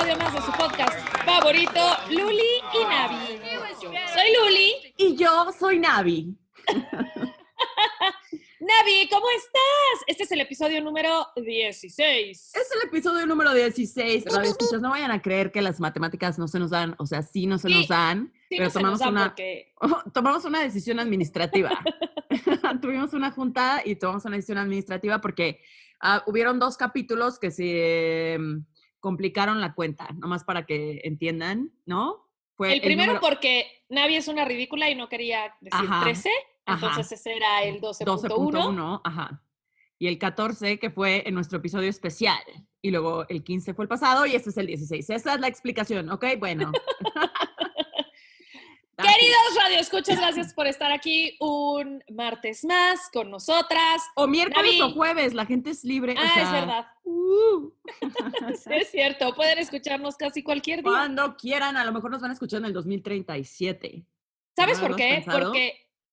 episodio más de su podcast favorito, Luli y Navi. Yo soy Luli. Y yo soy Navi. Navi, ¿cómo estás? Este es el episodio número 16. Es el episodio número 16. Radio escuchas, no vayan a creer que las matemáticas no se nos dan, o sea, sí no se nos dan, sí, pero no tomamos una decisión administrativa. Tuvimos una junta y tomamos una decisión administrativa porque hubieron 2 capítulos que se complicaron la cuenta, nomás para que entiendan, ¿no? Fue el primero porque Navi es una ridícula y no quería decir 13. Entonces ese era el 12.1. Ajá. Y el 14, que fue en nuestro episodio especial. Y luego el 15 fue el pasado y este es el 16. Esa es la explicación, ¿ok? Bueno. Queridos radioescuchas, gracias por estar aquí un martes más con nosotras. O miércoles o jueves, la gente es libre. Es verdad. Sí, es cierto, pueden escucharnos casi cualquier día. Cuando quieran, a lo mejor nos van a escuchar en el 2037. ¿Sabes por qué?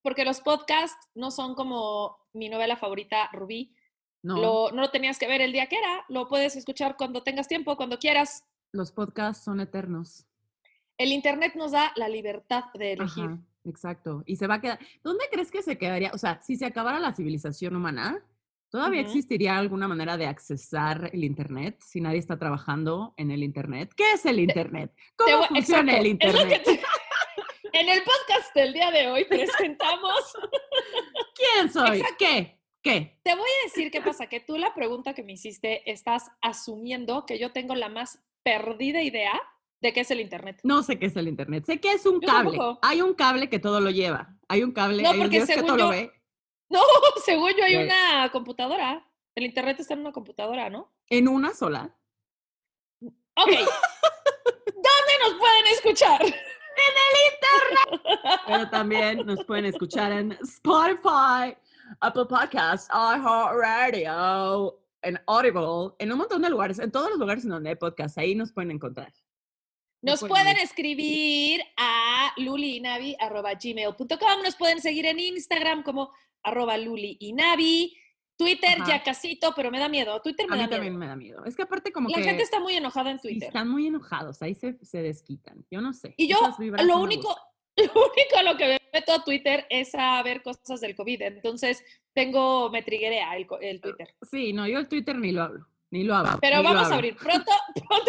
Porque los podcasts no son como mi novela favorita, Rubí. No lo tenías que ver el día que era. Lo puedes escuchar cuando tengas tiempo, cuando quieras. Los podcasts son eternos. El internet nos da la libertad de elegir. Ajá, exacto. Y se va a quedar. ¿Dónde crees que se quedaría? O sea, si se acabara la civilización humana, ¿todavía existiría alguna manera de accesar el internet si nadie está trabajando en el internet? ¿Qué es el internet? ¿Cómo funciona el internet? En el podcast del día de hoy presentamos... ¿Quién soy? Exacto. ¿Qué? Te voy a decir qué pasa, que tú la pregunta que me hiciste estás asumiendo que yo tengo la más perdida idea de qué es el internet. No sé qué es el internet. Sé que es un cable. Tampoco. Hay un cable que todo lo lleva. Hay un cable, no, hay un Dios que todo lo ve. No, según yo hay una computadora. El internet está en una computadora, ¿no? ¿En una sola? Ok. ¿Dónde nos pueden escuchar? ¡En el internet! Pero también nos pueden escuchar en Spotify, Apple Podcasts, iHeartRadio, en Audible, en un montón de lugares, en todos los lugares en donde hay podcasts, ahí nos pueden encontrar. Nos pueden escribir a lulinavi@gmail.com, nos pueden seguir en Instagram como @lulinavi, Twitter ya casito, pero me da miedo. Twitter me da miedo. A mí también me da miedo. Es que aparte como la gente está muy enojada en Twitter. Están muy enojados, ahí se desquitan. Yo no sé. Y yo lo único a lo que me meto a Twitter es a ver cosas del COVID. Entonces me triguea el Twitter. Sí, no, yo el Twitter ni lo abro. Pero vamos a abrir. Pronto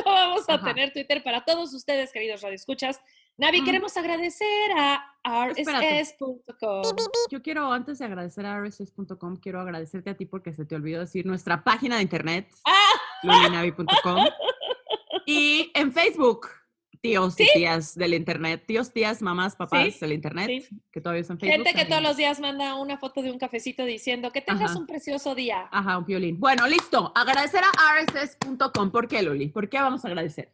vamos a tener Twitter para todos ustedes, queridos radioescuchas. Navi, queremos agradecer a rss.com. Yo quiero, antes de agradecer a rss.com, quiero agradecerte a ti porque se te olvidó decir nuestra página de internet, lulinavi.com. Y en Facebook, tíos y tías del internet, tíos, tías, mamás, papás del internet, que todavía es en Facebook. Gente que todos los días manda una foto de un cafecito diciendo que tengas un precioso día. Ajá, un violín. Bueno, listo. Agradecer a rss.com. ¿Por qué, Luli? ¿Por qué vamos a agradecer?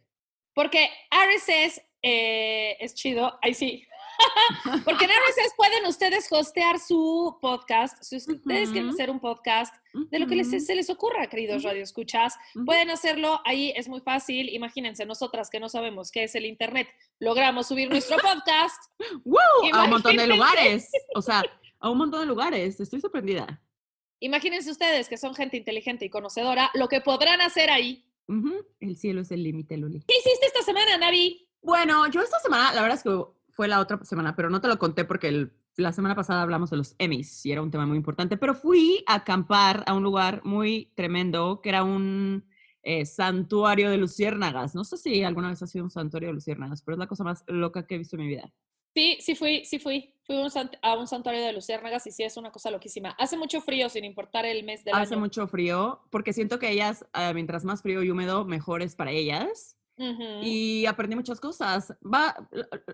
Porque RSS es chido. Ahí sí. Porque en RSS pueden ustedes hostear su podcast. Si ustedes quieren hacer un podcast de lo que se les ocurra, queridos radioescuchas, pueden hacerlo. Ahí es muy fácil. Imagínense, nosotras que no sabemos qué es el internet, logramos subir nuestro podcast. A un montón de lugares. O sea, a un montón de lugares. Estoy sorprendida. Imagínense ustedes que son gente inteligente y conocedora, lo que podrán hacer ahí. El cielo es el límite, Luli. ¿Qué hiciste esta semana, Navi? Bueno, yo esta semana, la verdad es que fue la otra semana, pero no te lo conté porque la semana pasada hablamos de los Emmys y era un tema muy importante, pero fui a acampar a un lugar muy tremendo que era un santuario de luciérnagas. No sé si alguna vez ha sido un santuario de luciérnagas, pero es la cosa más loca que he visto en mi vida. Sí fui. Fui a un santuario de luciérnagas y sí es una cosa loquísima. Hace mucho frío sin importar el mes del año. Hace mucho frío porque siento que ellas, mientras más frío y húmedo, mejor es para ellas. Y aprendí muchas cosas.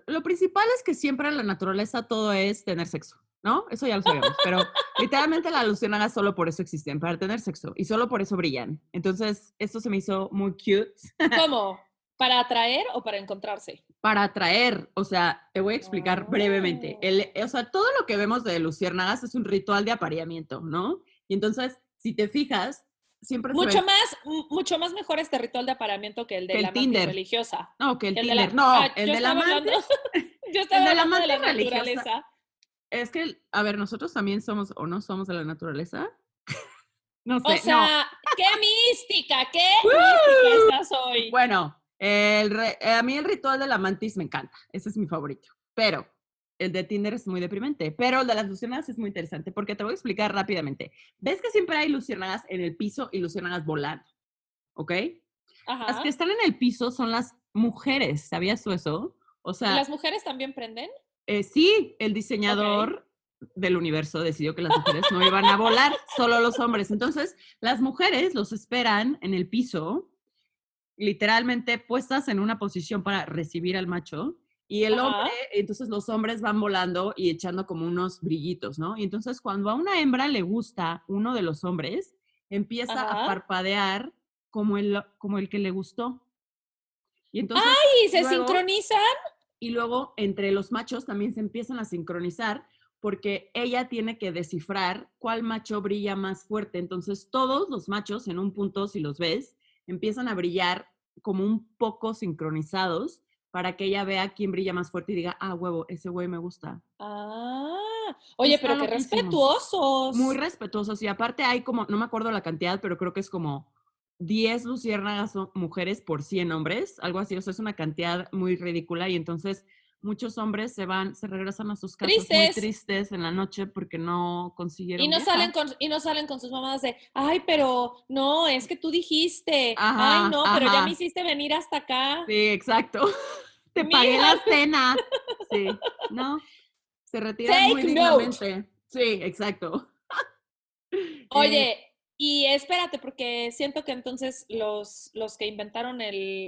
Lo principal es que siempre en la naturaleza todo es tener sexo, ¿no? Eso ya lo sabemos, pero literalmente las luciérnagas solo por eso existen, para tener sexo, y solo por eso brillan. Entonces, esto se me hizo muy cute. ¿Cómo? ¿Para atraer o para encontrarse? Para atraer, o sea, te voy a explicar brevemente. O sea, todo lo que vemos de luciérnagas es un ritual de apareamiento, ¿no? Y entonces, si te fijas, siempre mucho más mejor este ritual de apareamiento que el de la amante religiosa. No, que el Tinder. El de la amante. Yo estaba hablando de la naturaleza. Es que, a ver, nosotros también somos o no somos de la naturaleza. No sé. O sea, qué mística estás hoy. Bueno, A mí el ritual de la mantis me encanta. Ese es mi favorito. Pero el de Tinder es muy deprimente. Pero el de las luciérnagas es muy interesante porque te voy a explicar rápidamente. ¿Ves que siempre hay luciérnagas en el piso y luciérnagas volando? ¿Ok? Las que Ajá. están en el piso son las mujeres. ¿Sabías tú eso? O ¿Y sea, las mujeres también prenden? sí, el Ok. diseñador del universo decidió que las mujeres no iban a volar, solo los hombres. Entonces, las mujeres los esperan en el piso, literalmente puestas en una posición para recibir al macho, y el hombre, Ajá. entonces los hombres van volando y echando como unos brillitos, ¿no? Y entonces cuando a una hembra le gusta uno de los hombres, empieza a Ajá. parpadear como el que le gustó. Y entonces ¡Ay! ¿Se luego sincronizan? y luego entre los machos también se empiezan a sincronizar porque ella tiene que descifrar cuál macho brilla más fuerte. Entonces todos los machos en un punto, si los ves, empiezan a brillar como un poco sincronizados para que ella vea quién brilla más fuerte y diga, ah, huevo, ese güey me gusta. Ah. Oye, Está pero qué loquísimo. Muy respetuosos. respetuosos. Y aparte hay como, no me acuerdo la cantidad, pero creo que es como 10 luciérnagas mujeres por 100 hombres, algo así. O sea, es una cantidad muy ridícula. Y entonces muchos hombres se regresan a sus casas muy Tristes. tristes en la noche porque no Y consiguieron no vieja. salen con sus mamás de, ay, pero no, es que tú dijiste, ay, Ajá, no, pero ya me ajá. hiciste venir hasta acá. Sí, exacto. Te pagué Mija, la cena. Sí, no, se retiran muy take note. dignamente. Sí, exacto. Eh, Oye, y espérate, porque siento que entonces los que inventaron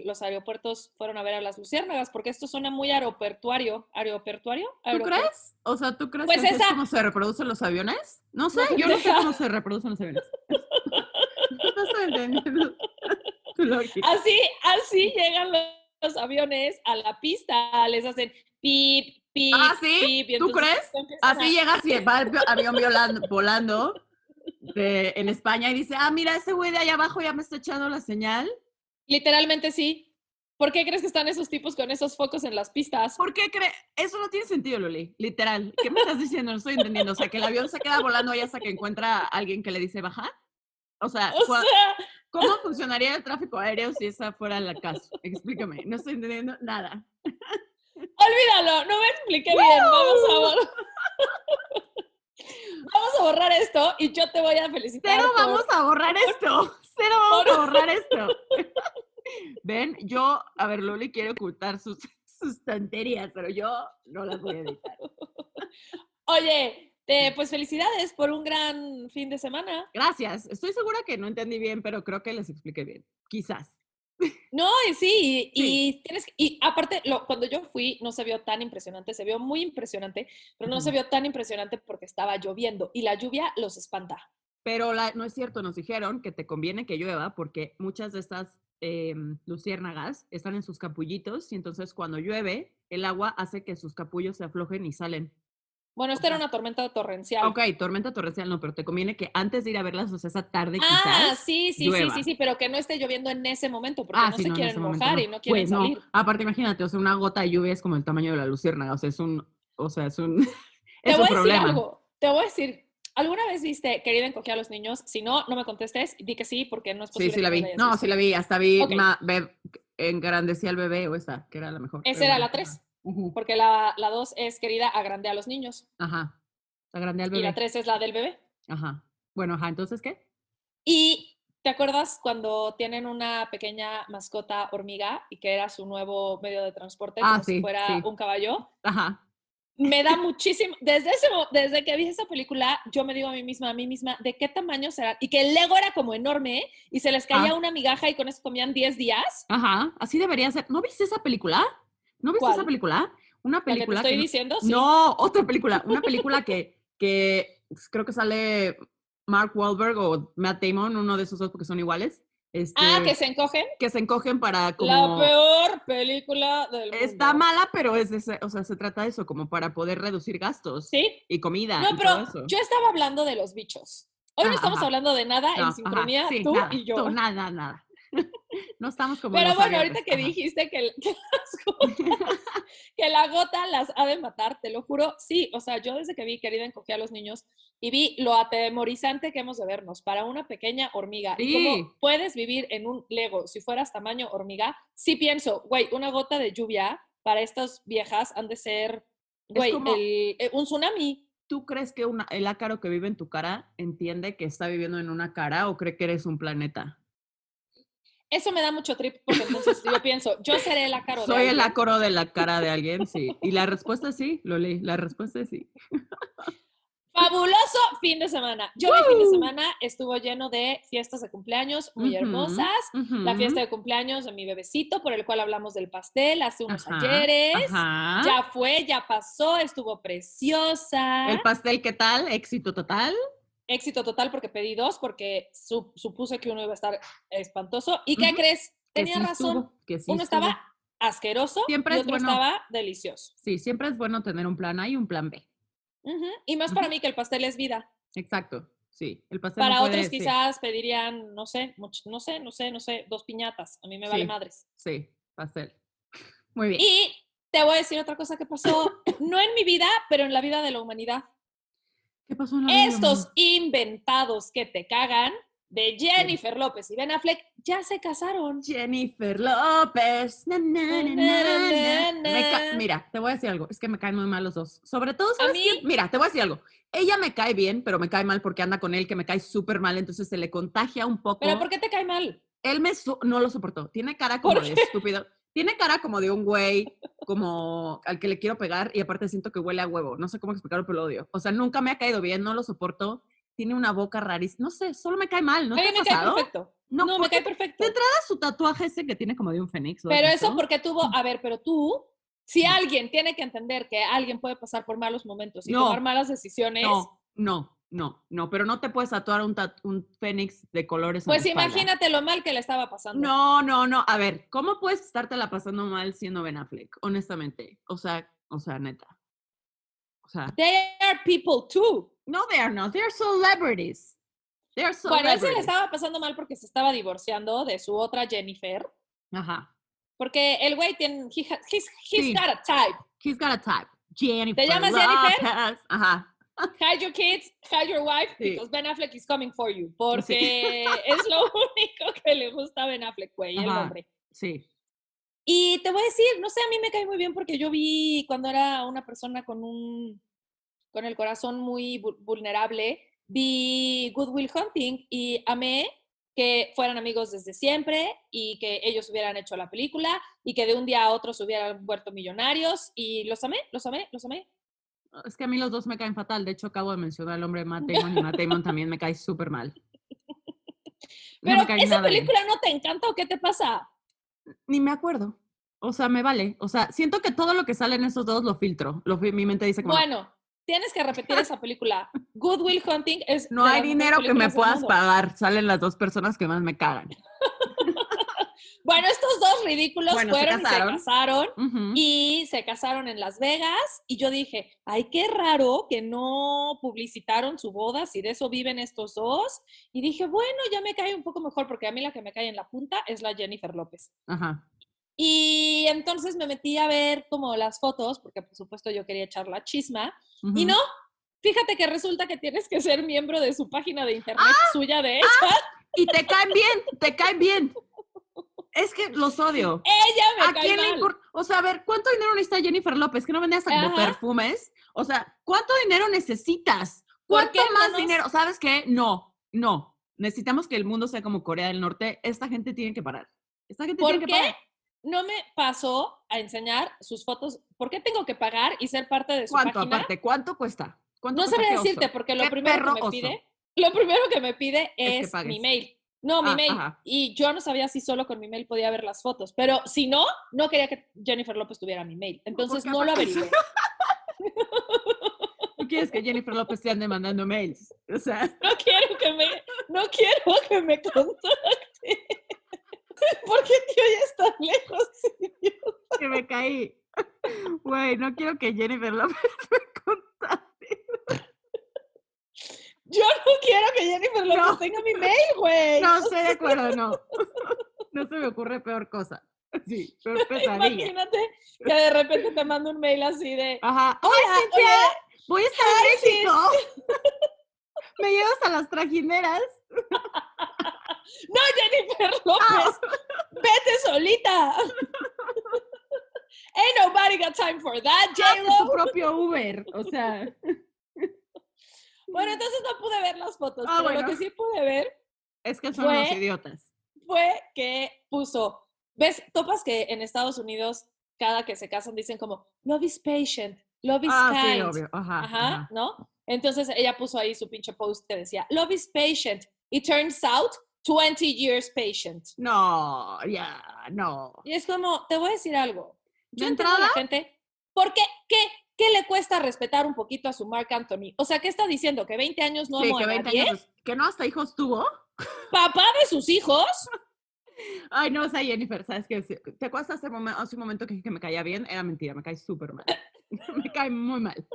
los aeropuertos fueron a ver a las luciérnagas, porque esto suena muy aeroportuario. ¿Aeroportuario? ¿Tú Aeropuerto. crees? O sea, ¿tú crees que Pues así es esa, como se reproducen los aviones? No sé, no yo no sé pendeja. cómo se reproducen los aviones. No estoy entendiendo tu lógica. Así llegan los aviones a la pista, les hacen pip, Ah, pip, ¿sí? pip, y ¿Tú entonces crees? empiezan Así a, llega si va el avión volando en España y dice, ah, mira, ese güey de allá abajo ya me está echando la señal. literalmente sí. ¿Por qué crees que están esos tipos con esos focos en las pistas? ¿Por qué crees? Eso no tiene sentido, Loli, literal. ¿Qué me estás diciendo? No estoy entendiendo. O sea, que el avión se queda volando ahí hasta que encuentra a alguien que le dice bajar. O sea, O sea, ¿cómo funcionaría el tráfico aéreo si esa fuera el caso? Explícame, no estoy entendiendo nada. olvídalo, no me expliqué bien. ¡Woo! Vamos a borrar esto y yo te voy a Cero felicitar vamos a borrar esto. Cero por, vamos a borrar esto. Ven, yo, a ver, Loli quiere ocultar sus tonterías, pero yo no las voy a editar. Oye, pues felicidades por un gran fin de semana. Gracias. Estoy segura que no entendí bien, pero creo que les expliqué bien. Quizás. No, y sí, Sí. y aparte, cuando yo fui no se vio tan impresionante, se vio muy impresionante, pero no se Ujú. vio tan impresionante porque estaba lloviendo y la lluvia los espanta. Pero no es cierto, nos dijeron que te conviene que llueva porque muchas de estas luciérnagas están en sus capullitos y entonces cuando llueve, el agua hace que sus capullos se aflojen y salen. Bueno, O esta era sea, una tormenta torrencial. ok, tormenta torrencial no, pero te conviene que antes de ir a verlas, o sea, esa tarde Ah, quizás, sí, sí, sí, sí, llueva. sí, pero que no esté lloviendo en ese momento porque Ah, no sí, se no, en ese quieren momento mojar no. y no quieren Pues no. salir. Aparte, imagínate, o sea, una gota de lluvia es como el tamaño de la luciérnaga, o sea, Te es voy un a decir problema. algo, te voy a decir, ¿alguna vez viste Querida encogía a los niños? Si no, no me contestes, di que sí, porque no es Sí, posible sí que la no la vi. hayas No, sí visto. la vi, hasta vi, Ok, engrandecí al bebé o esa, que era la mejor, pero esa era bueno. la Ajá. 3, Ujú. porque la 2 es Querida agrandé a los niños Ajá. Agrandé al y la bebé. 3 es la del bebé. Ajá. Bueno, ajá, ¿entonces qué? Y ¿te acuerdas cuando tienen una pequeña mascota hormiga y que era su nuevo medio de transporte, Ah, como si sí, fuera sí. un caballo? Ajá. Me da muchísimo, desde que vi esa película, yo me digo a mí misma, ¿de qué tamaño será? Y que el Lego era como enorme y se les caía Ah, una migaja y con eso comían 10 días. ajá. Así debería ser. ¿No viste esa película? ¿No viste esa ¿Cuál? película? Una La que te película estoy que no. diciendo, sí. No, otra película. Una película que creo que sale Mark Wahlberg o Matt Damon, uno de esos dos porque son iguales. Ah, que Este, se encogen. que se encogen para La como. peor película del Está mundo. mala, pero o sea, se trata de eso, como para poder reducir gastos ¿Sí? y comida No, y pero todo eso. yo estaba hablando de los bichos. Hoy no Ah, estamos ajá. hablando de nada en No, ajá. sincronía, Sí, tú nada. y Tú, yo. nada, nada. No estamos como Pero los bueno, ahorita aviones. que Ajá. dijiste que las gotas, que la gota las ha de matar, te lo juro. Sí, o sea, yo desde que vi Querida encogí a los niños y vi lo atemorizante que hemos de vernos para una pequeña hormiga. Sí. Y como puedes vivir en un Lego si fueras tamaño hormiga, sí pienso, güey, una gota de lluvia para estas viejas han de ser, güey, como, un tsunami. ¿tú crees que el ácaro que vive en tu cara entiende que está viviendo en una cara o cree que eres un planeta? Eso me da mucho trip porque entonces yo pienso, yo seré el ácaro de Soy alguien. el ácaro de la cara de alguien, sí. Y la respuesta es sí, Loli, la respuesta es sí. Fabuloso fin de semana. Yo mi fin de semana estuvo lleno de fiestas de cumpleaños muy hermosas. La fiesta de cumpleaños de mi bebecito, por el cual hablamos del pastel hace unos ayeres. Ya fue, ya pasó, estuvo preciosa. ¿El pastel qué tal? ¿Éxito total? Éxito total porque pedí 2 porque supuse que uno iba a estar espantoso. ¿Y qué crees? Tenía razón. Uno estaba asqueroso y otro estaba delicioso. Sí, siempre es bueno tener un plan A y un plan B. Y más para mí que el pastel es vida. Exacto, sí. El pastel para otros quizás pedirían, no sé, 2 piñatas. A mí me vale madres. Sí, pastel. Muy bien. Y te voy a decir otra cosa que pasó, no en mi vida, pero en la vida de la humanidad. ¿Qué pasó en la vida? Estos inventados que te cagan de Jennifer López y Ben Affleck ya se casaron. Jennifer López. Mira, te voy a decir algo. Es que me caen muy mal los dos. Sobre todo, ¿sabes qué? Mira, te voy a decir algo. Ella me cae bien, pero me cae mal porque anda con él, que me cae súper mal, entonces se le contagia un poco. ¿Pero por qué te cae mal? Él no lo soportó. Tiene cara como de estúpido. Tiene cara como de un güey, como al que le quiero pegar y aparte siento que huele a huevo. No sé cómo explicarlo, pero lo odio. O sea, nunca me ha caído bien, no lo soporto. Tiene una boca rarísima. No sé, solo me cae mal. ¿No te ha pasado? Me cae perfecto. No, me cae perfecto. De entrada su tatuaje ese que tiene como de un fénix. Pero eso porque tuvo, a ver, pero tú, si alguien tiene que entender que alguien puede pasar por malos momentos y tomar malas decisiones. No, pero no te puedes tatuar un fénix de colores. Pues imagínate lo mal que le estaba pasando. No. A ver, ¿cómo puedes estártela pasando mal siendo Ben Affleck? Honestamente. O sea, neta. O sea. They are people too. No, they are not. They are celebrities. Bueno, él se le estaba pasando mal porque se estaba divorciando de su otra Jennifer. Ajá. Porque el güey tiene, he's got a type. He's got a type. Jennifer. ¿Te llamas Jennifer? Ajá. Hide your kids, hide your wife, because Ben Affleck is coming for you. Porque es lo único que le gusta a Ben Affleck, güey, el hombre. Sí. Y te voy a decir, no sé, a mí me cae muy bien porque yo vi cuando era una persona con el corazón muy vulnerable, vi Good Will Hunting y amé que fueran amigos desde siempre y que ellos hubieran hecho la película y que de un día a otro se hubieran vuelto millonarios y los amé. Es que a mí los dos me caen fatal. De hecho, acabo de mencionar al hombre Matt Damon y Matt Damon también me cae súper mal. Pero ¿esa película no te encanta o qué te pasa? Ni me acuerdo. O sea, me vale. O sea, siento que todo lo que sale en esos dos lo filtro. Mi mente dice como... Bueno, tienes que repetir esa película. Good Will Hunting es... No hay dinero que me puedas pagar. Salen las 2 personas que más me cagan. Bueno, estos 2 ridículos fueron y se casaron y se casaron en Las Vegas y yo dije, ay, qué raro que no publicitaron su boda si de eso viven estos 2 y dije, bueno, ya me cae un poco mejor porque a mí la que me cae en la punta es la Jennifer López. Ajá. Y entonces me metí a ver como las fotos porque por supuesto yo quería echar la chisma y no, fíjate que resulta que tienes que ser miembro de su página de internet suya de ella. Y te caen bien. Es que los odio. Ella me ¿A quién le importa? O sea, a ver, ¿cuánto dinero necesita Jennifer López? ¿Que no vende hasta como perfumes? O sea, ¿cuánto dinero necesitas? ¿Cuánto más dinero? ¿Sabes qué? No. Necesitamos que el mundo sea como Corea del Norte. Esta gente tiene que parar. ¿Por qué no me pasó a enseñar sus fotos? ¿Por qué tengo que pagar y ser parte de su página? ¿Cuánto aparte? ¿Cuánto cuesta? No sabría decirte porque lo primero que me pide es mi mail. No, mi mail. Ajá. Y yo no sabía si solo con mi mail podía ver las fotos. Pero si no, no quería que Jennifer López tuviera mi mail. Entonces no lo averigué. ¿Tú quieres que Jennifer López te ande mandando mails? O sea. No quiero que me contacte. ¿Por qué tío ya está lejos? Que me caí. Güey, no quiero que Jennifer López me contacte. Yo no quiero que Jennifer López tenga mi mail, güey. No, estoy de acuerdo, no. No se me ocurre peor cosa. Sí, peor pesadilla. Imagínate que de repente te manda un mail así de... Ajá. Hola, ¡Ay, Cintia! oye, ¡Voy a estar en México! ¿Me llevas a las trajineras? ¡No, Jennifer López! ¡Vete solita! Ain't nobody got time for that, J-Lo. Su propio Uber, o sea. Bueno, entonces no pude ver las fotos, pero bueno. lo que sí pude ver es que son unos idiotas. Fue que puso, ¿ves? Topas que en Estados Unidos cada que se casan dicen como, love is patient, love is kind. Sí, obvio. Ajá. ¿No? Entonces ella puso ahí su pinche post que decía, love is patient. It turns out 20 years patient. No, no. Y es como, te voy a decir algo. Yo ¿De entiendo a entrada? la gente, ¿por qué? ¿Qué le cuesta respetar un poquito a su Marc Anthony? O sea, ¿qué está diciendo? ¿Que 20 años no amo a nadie? 20 años. ¿Que no hasta hijos tuvo? ¿Papá de sus hijos? Ay, no, o sea, Jennifer, ¿sabes qué? ¿Te acuerdas hace un momento que me caía bien? Era mentira, me cae súper mal. Me cae muy mal.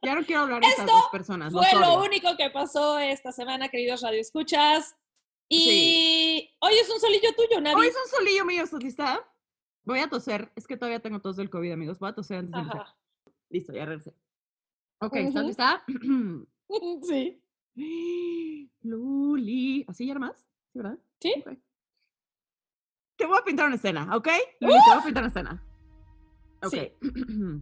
Ya no quiero hablar de estas dos personas. Fue lo único que pasó esta semana, queridos radioescuchas. Y hoy es un solillo tuyo, Navi. Hoy es un solillo mío, Sotista. Voy a toser. Es que todavía tengo tos del COVID, amigos. Voy a toser antes de empezar. Listo, ya regresé. Ok, ¿estás lista? Sí. Luli. ¿Así ya era más? ¿Sí, verdad? Sí. Okay. Te voy a pintar una escena, ¿ok? Luli, te voy a pintar una escena. Ok. Sí.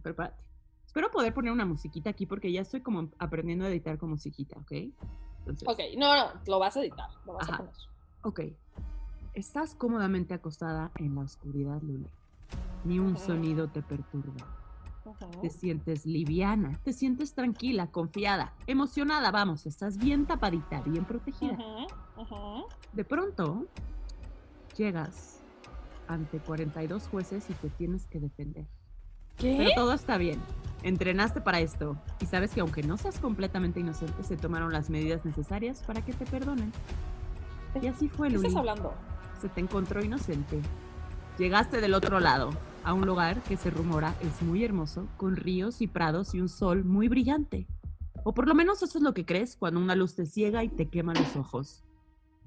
Prepárate. Espero poder poner una musiquita aquí porque ya estoy como aprendiendo a editar con musiquita, ¿ok? Entonces, ok, no, lo vas a editar, lo vas a poner. Ok. Estás cómodamente acostada en la oscuridad, Luli. Ni un sonido te perturba. Te sientes liviana, te sientes tranquila, confiada, emocionada, vamos, estás bien tapadita, bien protegida. De pronto, llegas ante 42 jueces y te tienes que defender. ¿Qué? Pero todo está bien. Entrenaste para esto y sabes que aunque no seas completamente inocente, se tomaron las medidas necesarias para que te perdonen. Y así fue, Luli. ¿Qué estás hablando? Se te encontró inocente. Llegaste del otro lado, a un lugar que se rumora es muy hermoso, con ríos y prados y un sol muy brillante. O por lo menos eso es lo que crees cuando una luz te ciega y te quema los ojos.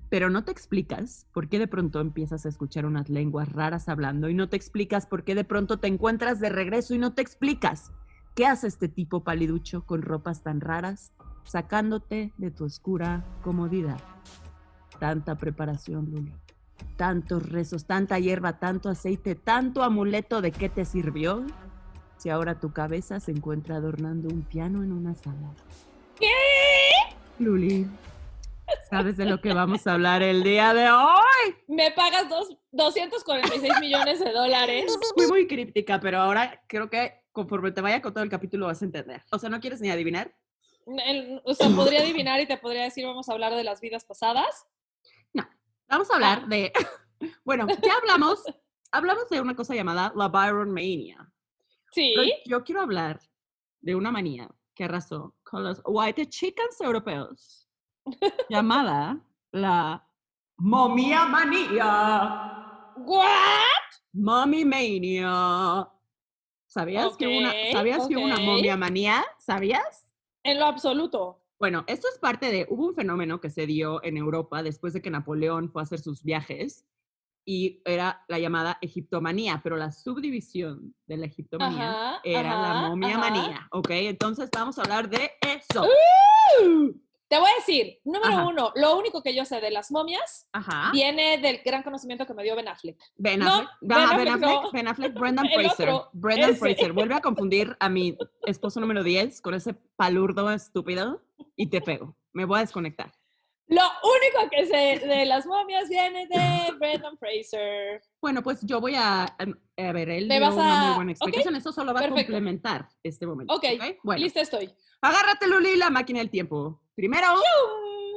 Pero no te explicas por qué de pronto empiezas a escuchar unas lenguas raras hablando y no te explicas por qué de pronto te encuentras de regreso y no te explicas qué hace este tipo paliducho con ropas tan raras, sacándote de tu oscura comodidad. Tanta preparación, Luli. Tantos rezos, tanta hierba, tanto aceite, tanto amuleto, ¿de qué te sirvió? Si ahora tu cabeza se encuentra adornando un piano en una sala. ¿Qué? Luli, ¿sabes de lo que vamos a hablar el día de hoy? Me pagas $246 millones. Fui muy críptica, pero ahora creo que conforme te vaya con todo el capítulo vas a entender. O sea, ¿no quieres ni adivinar? O sea, podría adivinar y te podría decir, vamos a hablar de las vidas pasadas. No, vamos a hablar de... Bueno, ya hablamos de una cosa llamada la Byron Mania. Sí. Pero yo quiero hablar de una manía que arrasó con los white chickens europeos, llamada la momia manía. ¿What? Mommy mania. ¿Sabías que una momia manía? ¿Sabías? En lo absoluto. Bueno, esto es parte de, hubo un fenómeno que se dio en Europa después de que Napoleón fue a hacer sus viajes y era la llamada egiptomanía, pero la subdivisión de la egiptomanía era la momia manía, ¿ok? Entonces vamos a hablar de eso. Te voy a decir, número uno, lo único que yo sé de las momias viene del gran conocimiento que me dio Ben Affleck. Ben Affleck, Brendan Fraser. Brendan Fraser. Vuelve a confundir a mi esposo número 10 con ese palurdo estúpido y te pego. Me voy a desconectar. Lo único que sé de las momias viene de Brendan Fraser. Bueno, pues yo voy a ver, él dio una muy buena explicación. Eso solo va a complementar este momento. Ok, bueno, lista estoy. Agárrate, Luli, la máquina del tiempo. Primero...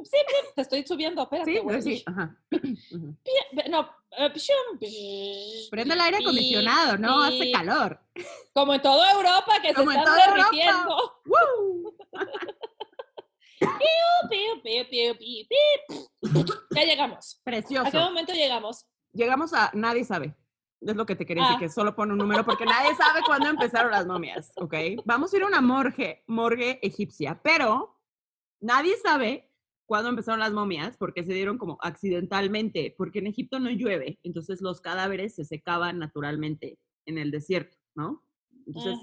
Sí, te estoy subiendo, espérate. Sí, ajá. No, prende el aire acondicionado, no hace calor. Como en toda Europa, que se están derritiendo. Ya llegamos. Precioso. ¿A qué momento llegamos? Llegamos a nadie sabe. Es lo que te quería decir, que solo pone un número porque nadie sabe cuándo empezaron las momias, ¿ok? Vamos a ir a una morgue egipcia, pero nadie sabe cuándo empezaron las momias, porque se dieron como accidentalmente, porque en Egipto no llueve, entonces los cadáveres se secaban naturalmente en el desierto, ¿no? Entonces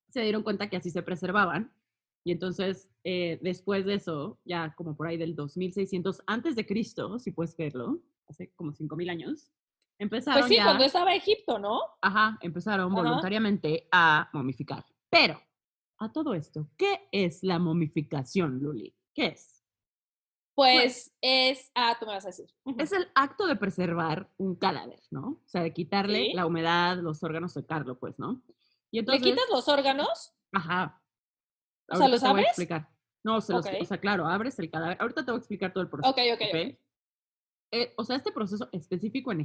se dieron cuenta que así se preservaban. Y entonces, después de eso, ya como por ahí del 2600 antes de Cristo, si puedes creerlo, hace como 5000 años, empezaron Pues sí, ya, cuando estaba Egipto, ¿no? empezaron Ajá. voluntariamente a momificar. Pero, a todo esto, ¿qué es la momificación, Luli? ¿Qué es? Pues tú me vas a decir. Es el acto de preservar un cadáver, ¿no? O sea, de quitarle Sí. la humedad, los órganos, secarlo, pues, ¿no? Y ¿Le quitas entonces, los órganos? ajá, O sea, ahorita ¿los te voy a abres? explicar. No, Ok. o sea, claro, abres el cadáver. Ahorita te voy a explicar todo el Ok, proceso, ok, ¿ok? ok. O sea, este proceso específico en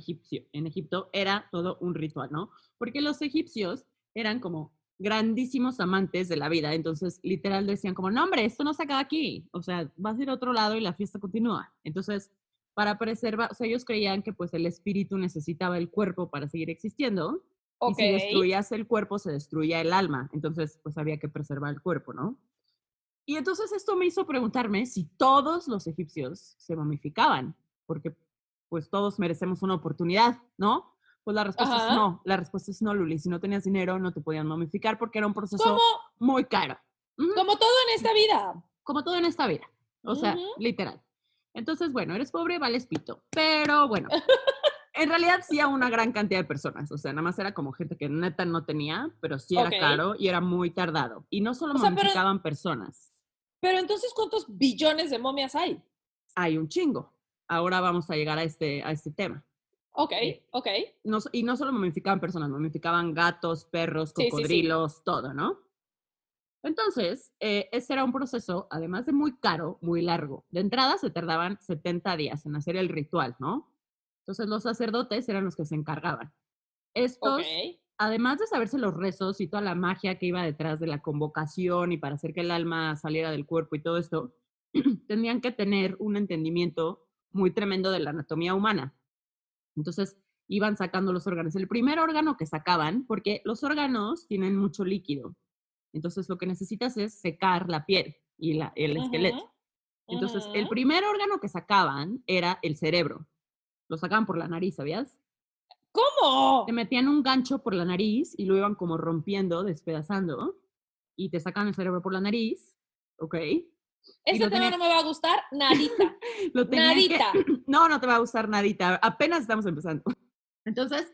Egipto era todo un ritual, ¿no? Porque los egipcios eran como grandísimos amantes de la vida, entonces literal decían como, no hombre, esto no se acaba aquí, o sea, vas a ir a otro lado y la fiesta continúa. Entonces, para preservar, o sea, ellos creían que pues el espíritu necesitaba el cuerpo para seguir existiendo, y Ok. si destruías el cuerpo, se destruía el alma, entonces pues había que preservar el cuerpo, ¿no? Y entonces esto me hizo preguntarme si todos los egipcios se momificaban, porque pues todos merecemos una oportunidad, ¿no? Pues Ajá. la respuesta es no, Luli, si no tenías dinero no te podían momificar porque era un Como, proceso muy caro. Ujú, como todo en esta vida. como todo en esta vida, o sea, Ujú. literal. Entonces, bueno, eres pobre, vales pito, pero bueno, en realidad sí a una gran cantidad de personas, o sea, nada más era como gente que neta no tenía, pero sí Ok. era caro y era muy tardado. Y no solo O sea, momificaban personas, pero entonces, ¿cuántos billones de momias hay? hay un chingo. Ahora vamos a llegar a este tema. Ok, Eh, ok. y no solo momificaban personas, momificaban gatos, perros, Sí, sí, sí. cocodrilos, todo, ¿no? Entonces, ese era un proceso, además de muy caro, muy largo. De entrada se tardaban 70 días en hacer el ritual, ¿no? Entonces los sacerdotes eran los que se encargaban. Ok. Estos, además de saberse los rezos y toda la magia que iba detrás de la convocación y para hacer que el alma saliera del cuerpo y todo esto, tenían que tener un entendimiento muy tremendo de la anatomía humana. Entonces, iban sacando los órganos. El primer órgano que sacaban, porque los órganos tienen mucho líquido, entonces lo que necesitas es secar la piel y el Ujú, esqueleto. Entonces, el ujú. primer órgano que sacaban era el cerebro. Lo sacaban por la nariz, ¿sabías? Te ¿Cómo? metían un gancho por la nariz y lo iban como rompiendo, despedazando, y te sacan el cerebro por la nariz, ¿ok? Y Este tema no me va a gustar nadita. lo tenían que, Nadita. no, no te va a gustar nadita, apenas estamos empezando. Entonces,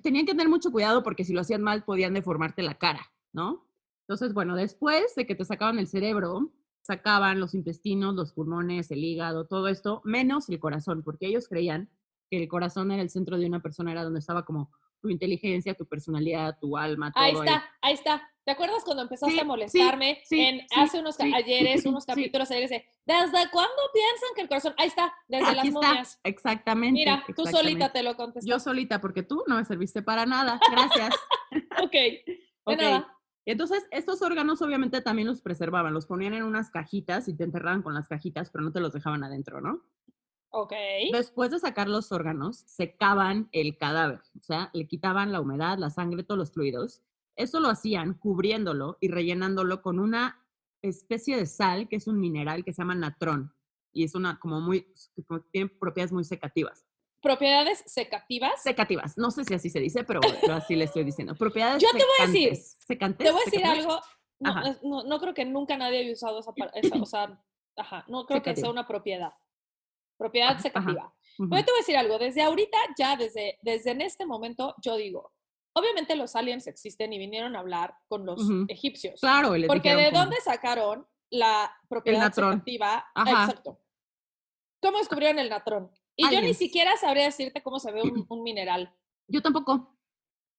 tenían que tener mucho cuidado porque si lo hacían mal podían deformarte la cara, ¿no? Entonces, bueno, después de que te sacaban el cerebro, sacaban los intestinos, los pulmones, el hígado, todo esto, menos el corazón, porque ellos creían que el corazón era el centro de una persona, era donde estaba como tu inteligencia, tu personalidad, tu alma, Ahí todo ahí. está, ahí está. ¿Te acuerdas cuando empezaste a Sí, sí, molestarme sí, en sí, sí, ayeres, unos sí. capítulos ayeres de ¿desde cuándo piensan que el corazón? Ahí está, desde Aquí las está, momias. exactamente, Mira, tú solita exactamente. te lo Yo contestaste. solita, porque tú no me serviste para nada. Gracias. Ok, de Ok. nada. Entonces, estos órganos obviamente también los preservaban, los ponían en unas cajitas y te enterraban con las cajitas, pero no te los dejaban adentro, ¿no? Ok. Después de sacar los órganos, secaban el cadáver, o sea, le quitaban la humedad, la sangre, todos los fluidos. Eso lo hacían cubriéndolo y rellenándolo con una especie de sal, que es un mineral que se llama natrón, y es una como tiene propiedades muy secativas. Propiedades secativas. Secativas, no sé si así se dice, pero así le estoy diciendo. Propiedades Yo te voy a decir, secantes. te ¿Secantes? voy a decir ¿Secativas? algo. No, Ajá. no, no creo que nunca nadie haya usado o sea, ajá, no creo que sea Secativa. una propiedad. Propiedad Ajá, ajá. secativa. Pero yo Ujú, te voy a decir algo, desde ahorita, ya desde en este momento, yo digo, obviamente los aliens existen y vinieron a hablar con los ujú. egipcios, Claro, y les porque dijeron ¿de como dónde sacaron la el propiedad natrón. secativa? Ajá. Exacto. ¿Cómo descubrieron el natrón? Y yo ni Aliens. siquiera sabría decirte cómo se ve un mineral. Yo tampoco.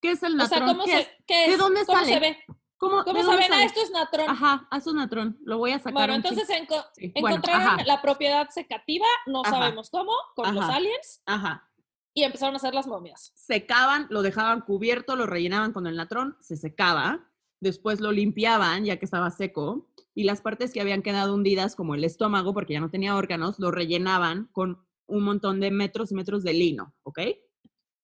¿Qué es el O sea, natrón? ¿Qué es? qué ¿De es? dónde ¿Cómo se sale? ve? ¿De ¿Cómo dónde saben? Ah, sale? esto es natrón. Ajá, haz un natrón. Lo voy a sacar Bueno, un ching. entonces Sí. Bueno, encontraron ajá, la propiedad secativa, no ajá, sabemos cómo, con los ajá, aliens, ajá. y empezaron a hacer las momias. Secaban, lo dejaban cubierto, lo rellenaban con el natrón, se secaba, después lo limpiaban ya que estaba seco y las partes que habían quedado hundidas, como el estómago, porque ya no tenía órganos, lo rellenaban con un montón de metros y metros de lino, ¿ok?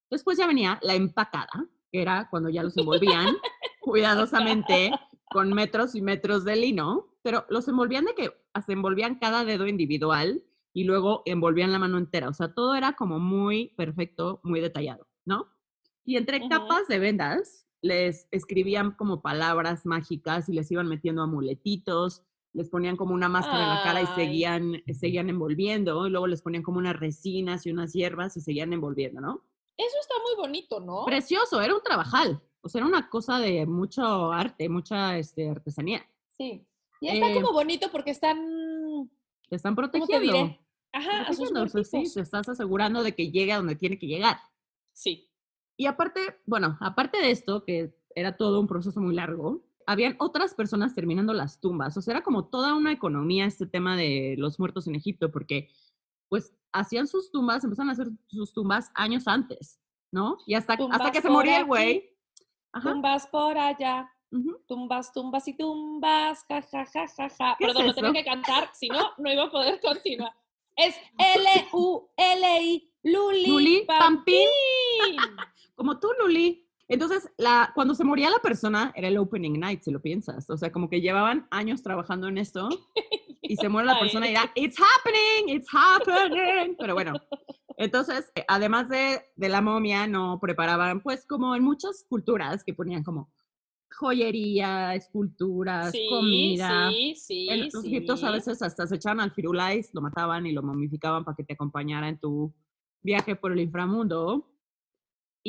Después ya venía la empacada, que era cuando ya los envolvían cuidadosamente con metros y metros de lino, pero los envolvían de que hasta envolvían cada dedo individual y luego envolvían la mano entera. O sea, todo era como muy perfecto, muy detallado, ¿no? Y entre capas de vendas les escribían como palabras mágicas y les iban metiendo amuletitos, les ponían como una máscara en la cara y seguían envolviendo, y luego les ponían como unas resinas y unas hierbas y seguían envolviendo, ¿no? Eso está muy bonito, ¿no? Precioso, era un trabajal. O sea, era una cosa de mucho arte, mucha artesanía. Sí. Y está como bonito porque te están protegiendo. ¿cómo te diré? Ajá, a sus Protegiendo, o sea, sí, muertitos. te estás asegurando de que llegue a donde tiene que llegar. Sí. Y aparte, bueno, aparte de esto, que era todo un proceso muy largo, habían otras personas terminando las tumbas. O sea, era como toda una economía este tema de los muertos en Egipto, porque pues hacían sus tumbas, empezaron a hacer sus tumbas años antes, ¿no? Y hasta que se moría el güey. Tumbas por allá. Ujú. Tumbas, tumbas y tumbas, ja, ja, ja, ja, ja. ¿Qué Perdón, es lo tenía eso? que cantar, si no, no iba a poder continuar. Es L-U-L-I, Luli Luli Pampín. Pampín. Como tú, Luli. Entonces, cuando se moría la persona, era el opening night, si lo piensas. O sea, como que llevaban años trabajando en esto y se muere la persona y era, it's happening. Pero bueno, entonces, además de la momia, no preparaban, pues como en muchas culturas que ponían como joyería, esculturas, comida. En los egipcios a veces hasta se echaban al firulais, lo mataban y lo momificaban para que te acompañara en tu viaje por el inframundo.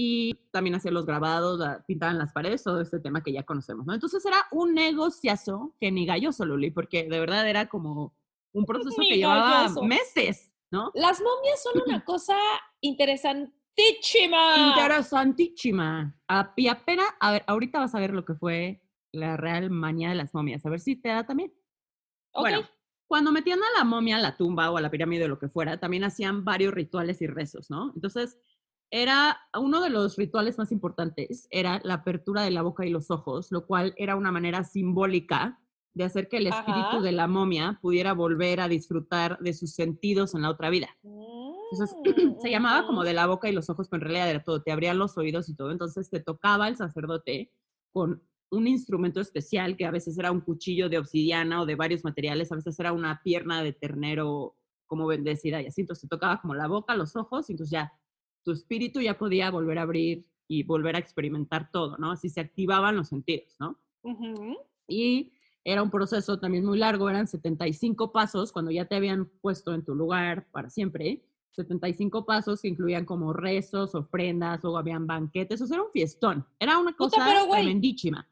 Y también hacían los grabados, pintaban las paredes, todo este tema que ya conocemos, ¿no? Entonces era un negociazo que ni galloso, Luli, porque de verdad era como un proceso que llevaba meses, ¿no? Las momias son una cosa interesantísima. Interesantísima. Y apenas, a ver, ahorita vas a ver lo que fue la real manía de las momias, a ver si te da también. Okay. Bueno, cuando metían a la momia a la tumba o a la pirámide o lo que fuera, también hacían varios rituales y rezos, ¿no? Entonces, era uno de los rituales más importantes, era la apertura de la boca y los ojos, lo cual era una manera simbólica de hacer que el espíritu de la momia pudiera volver a disfrutar de sus sentidos en la otra vida. Entonces, se llamaba como de la boca y los ojos, pero en realidad era todo, te abrían los oídos y todo, entonces te tocaba el sacerdote con un instrumento especial, que a veces era un cuchillo de obsidiana o de varios materiales, a veces era una pierna de ternero como bendecida y así, entonces te tocaba como la boca, los ojos, y entonces ya tu espíritu ya podía volver a abrir y volver a experimentar todo, ¿no? Así se activaban los sentidos, ¿no? Y era un proceso también muy largo, eran 75 pasos, cuando ya te habían puesto en tu lugar para siempre, 75 pasos que incluían como rezos, ofrendas, luego habían banquetes, o sea, era un fiestón, era una cosa tremendísima.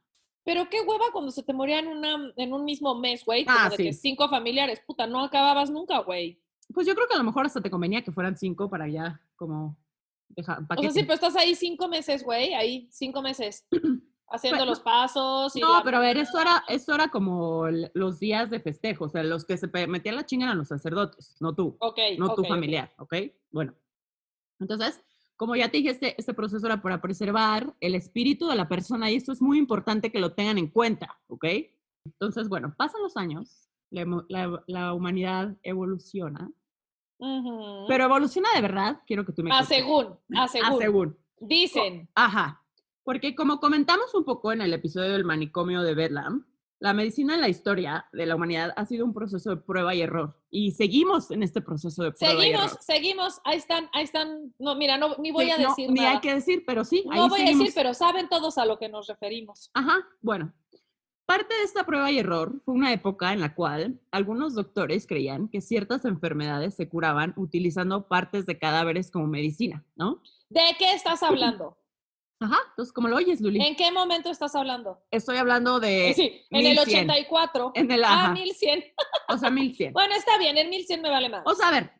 Pero qué hueva cuando se te moría en un mismo mes, güey, como de que 5 familiares, puta, no acababas nunca, güey. Pues yo creo que a lo mejor hasta te convenía que fueran 5 para ya como dejar paquete. O sea, sí, pero estás ahí 5 meses, güey, ahí 5 meses. Haciendo los pasos. Y no, pero a ver, esto era como los días de festejo, o sea, los que se metían la chinga eran los sacerdotes, no tú, tu familiar, ¿ok? Bueno, entonces, como ya te dije, este proceso era para preservar el espíritu de la persona y esto es muy importante que lo tengan en cuenta, ¿ok? Entonces, bueno, pasan los años, la humanidad evoluciona, pero evoluciona de verdad, quiero que tú me cuentes. Según. Dicen. Ajá. Porque como comentamos un poco en el episodio del manicomio de Bedlam, la medicina en la historia de la humanidad ha sido un proceso de prueba y error. Y seguimos en este proceso de prueba y error. Seguimos. Ahí están. No, mira, ni voy a decir nada. Ni hay que decir, pero sí, ahí no voy seguimos. A decir, pero saben todos a lo que nos referimos. Ajá, bueno. Parte de esta prueba y error fue una época en la cual algunos doctores creían que ciertas enfermedades se curaban utilizando partes de cadáveres como medicina, ¿no? ¿De qué estás hablando? Ajá, entonces, ¿cómo lo oyes, Luli? ¿En qué momento estás hablando? Estoy hablando de sí, en 1100. El 84. En el 1100. O sea, 1100. Bueno, está bien, en 1100 me vale más. O sea, a ver,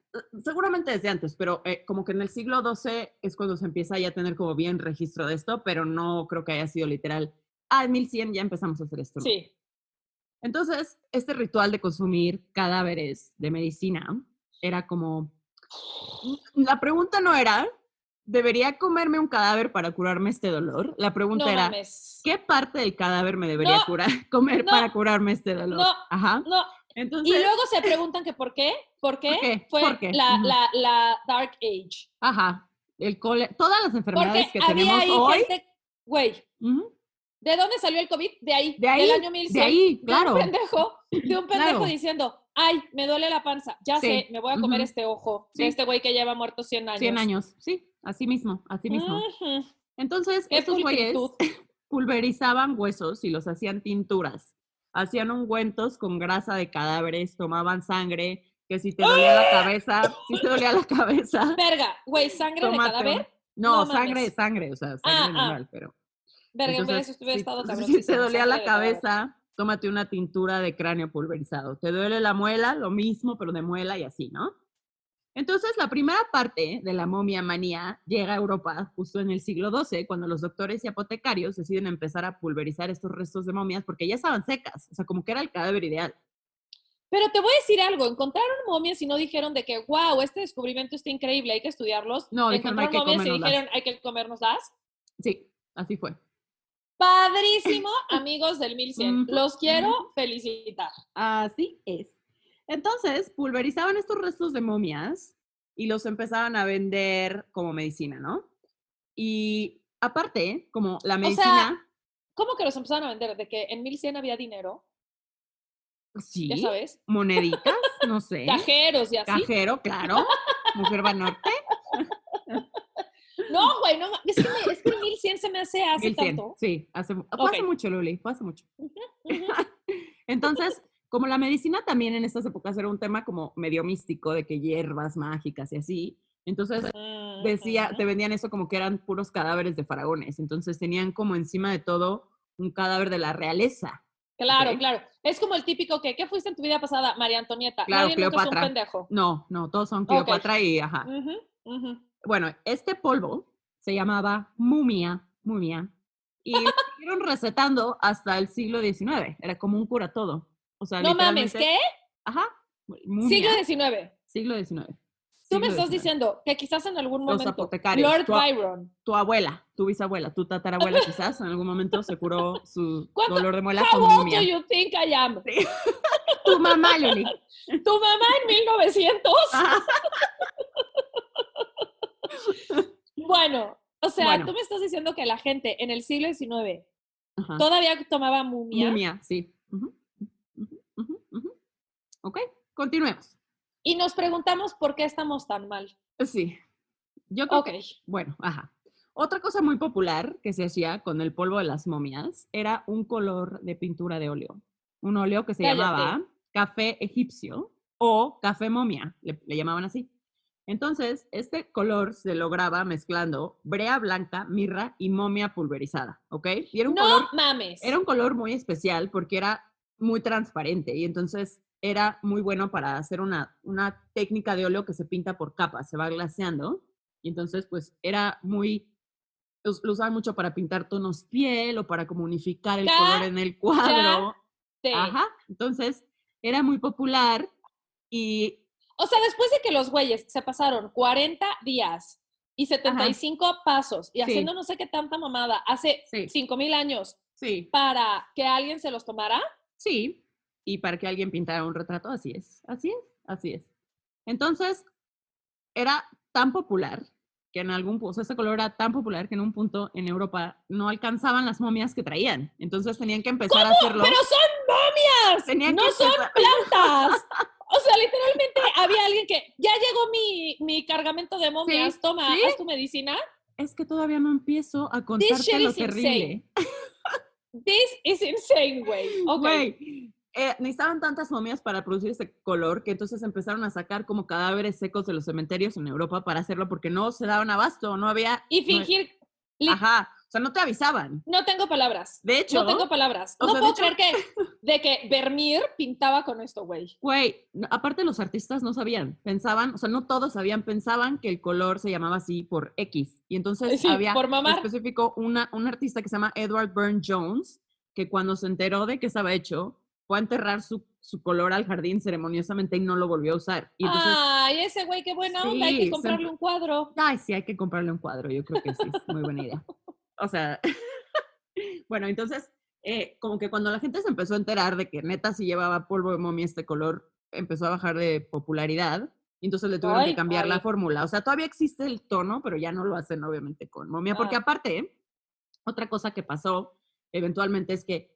seguramente desde antes, pero como que en el siglo XII es cuando se empieza ya a tener como bien registro de esto, pero no creo que haya sido literal. En 1100 ya empezamos a hacer esto, ¿no? Sí. Entonces, este ritual de consumir cadáveres de medicina era como... La pregunta no era... ¿Debería comerme un cadáver para curarme este dolor? La pregunta era, ¿qué parte del cadáver me debería comer para curarme este dolor? No, ajá. No. Entonces, y luego se preguntan que ¿por qué? ¿Por qué? Fue la Dark Age. Ajá. Todas las enfermedades que tenemos hoy. Güey, ¿de dónde salió el COVID? De ahí. Del año 1100. De ahí, claro. Un pendejo de un pendejo Claro. diciendo, ay, me duele la panza, ya Sí. sé, me voy a comer Ujú. este ojo de Sí. este güey que lleva muerto 100 años. 100 años, sí, así mismo, así mismo. Ujú. Entonces, Qué estos güeyes pulcritud. pulverizaban huesos y los hacían tinturas. Hacían ungüentos con grasa de cadáveres, tomaban sangre, que si te dolía la cabeza, si te dolía la cabeza, Verga, güey, ¿sangre de tómate cadáver? un No no, mames. sangre, o sea, Ah, sangre ah. normal, pero Verga, entonces, eso hubiera estado si te cabroncísimo, dolía sangre la de cadáver. cabeza, tómate una tintura de cráneo pulverizado. ¿Te duele la muela? Lo mismo, pero de muela y así, ¿no? Entonces, la primera parte de la momia manía llega a Europa justo en el siglo XII, cuando los doctores y apotecarios deciden empezar a pulverizar estos restos de momias porque ya estaban secas, o sea, como que era el cadáver ideal. Pero te voy a decir algo, encontraron momias y no dijeron de que, wow, este descubrimiento está increíble, hay que estudiarlos. No, dijeron hay Encontraron que momias y comérnoslas. dijeron, hay que comérnoslas. Sí, así fue. Padrísimo, amigos del 1100. Ujú, Los quiero ujú. felicitar. Así es. Entonces, pulverizaban estos restos de momias y los empezaban a vender como medicina, ¿no? Y aparte, como la O sea, medicina, ¿cómo que los empezaron a vender? De que en 1100 había dinero, ya sí, sabes, moneditas, no sé, cajeros y así. cajero, claro, Mujer Banorte, No, güey, no, es que el 1100 se me hace 1100, tanto. sí, fue Ok. hace mucho, Luli, fue hace mucho. Ujú, ujú. Entonces, como la medicina también en estas épocas era un tema como medio místico, de que hierbas mágicas y así, entonces te Ujú. vendían eso como que eran puros cadáveres de faraones, entonces tenían como encima de todo un cadáver de la realeza, ¿ok? Claro, claro. Es como el típico que, ¿qué fuiste en tu vida pasada? María Antonieta. Claro, Nadie nunca es un Cleopatra. pendejo. No, no, todos son Ok. Cleopatra y ajá. Ujú, ujú. Bueno, este polvo se llamaba mumia, y lo siguieron recetando hasta el siglo XIX. Era como un cura todo. O sea, No mames, literalmente, ¿qué? ajá, Siglo mumia, XIX. siglo XIX, Tú me siglo estás XIX. diciendo que quizás en algún Los momento apotecarios, Lord Byron. tu abuela, tu bisabuela, tu tatarabuela quizás en algún momento se curó su ¿Cuánto? dolor de muela How con old do mumia. you think I am? Sí. Tu mamá, Luli. Tu mamá en 1900. Ajá. Bueno, o sea, tú Bueno, me estás diciendo que la gente en el siglo XIX ajá. todavía tomaba mumia Mumia, sí. Ujú, ujú, ujú, ujú. Ok, continuemos. y nos preguntamos por qué estamos tan mal. Sí, yo creo Ok, que, bueno, ajá. Otra cosa muy popular que se hacía con el polvo de las momias era un color de pintura de óleo. Un óleo que se cállate. llamaba café egipcio o café momia, le llamaban así. Entonces, este color se lograba mezclando brea blanca, mirra y momia pulverizada, ¿ok? Y No era mames. un color muy especial porque era muy transparente y entonces era muy bueno para hacer una técnica de óleo que se pinta por capas, se va glaseando y entonces pues era muy, lo usaban mucho para pintar tonos piel o para como unificar el color en el cuadro. Cállate. Ajá, entonces era muy popular y, O sea, después de que los güeyes se pasaron 40 días y setenta y ajá, cinco pasos y haciendo sí, no sé qué tanta mamada hace sí, 5000 años sí, para que alguien se los tomara. sí, y para que alguien pintara un retrato, así es, así es, así es. Entonces, era tan popular que en algún punto, o sea, ese color era tan popular que en un punto en Europa no alcanzaban las momias que traían. Entonces tenían que empezar a ¿Cómo? Pero hacerlo, son momias, tenían no que son empezar, plantas. O sea, literalmente había alguien que ya llegó mi cargamento de momias, sí, toma, sí, haz tu medicina. es que todavía no empiezo a This contarte shit lo is insane. terrible. This is insane, güey. Ok. Güey, necesitaban tantas momias para producir ese color que entonces empezaron a sacar como cadáveres secos de los cementerios en Europa para hacerlo porque no se daban abasto, no había, Y no, fingir, ajá, o sea, no te avisaban. no tengo palabras. De No hecho, tengo palabras. o No sea, de puedo hecho, creer de que Vermeer pintaba con esto, güey. güey, aparte los artistas no sabían, pensaban, o sea, no todos sabían, pensaban que el color se llamaba así por X. Y entonces Sí, había por mamar. específico un artista que se llama Edward Burne Jones, que cuando se enteró de que estaba hecho, fue a enterrar su color al jardín ceremoniosamente y no lo volvió a usar. Y entonces, Ay, ese güey, qué buena onda. Hay que sí, comprarle un cuadro. ay, sí, hay que comprarle un cuadro, yo creo que sí, es muy buena idea. O sea, bueno, entonces, como que cuando la gente se empezó a enterar de que neta si llevaba polvo de momia este color, empezó a bajar de popularidad y entonces le tuvieron que Ay, cambiar la ay, fórmula. O sea, todavía existe el tono, pero ya no lo hacen obviamente con momia, porque ah. aparte, otra cosa que pasó eventualmente es que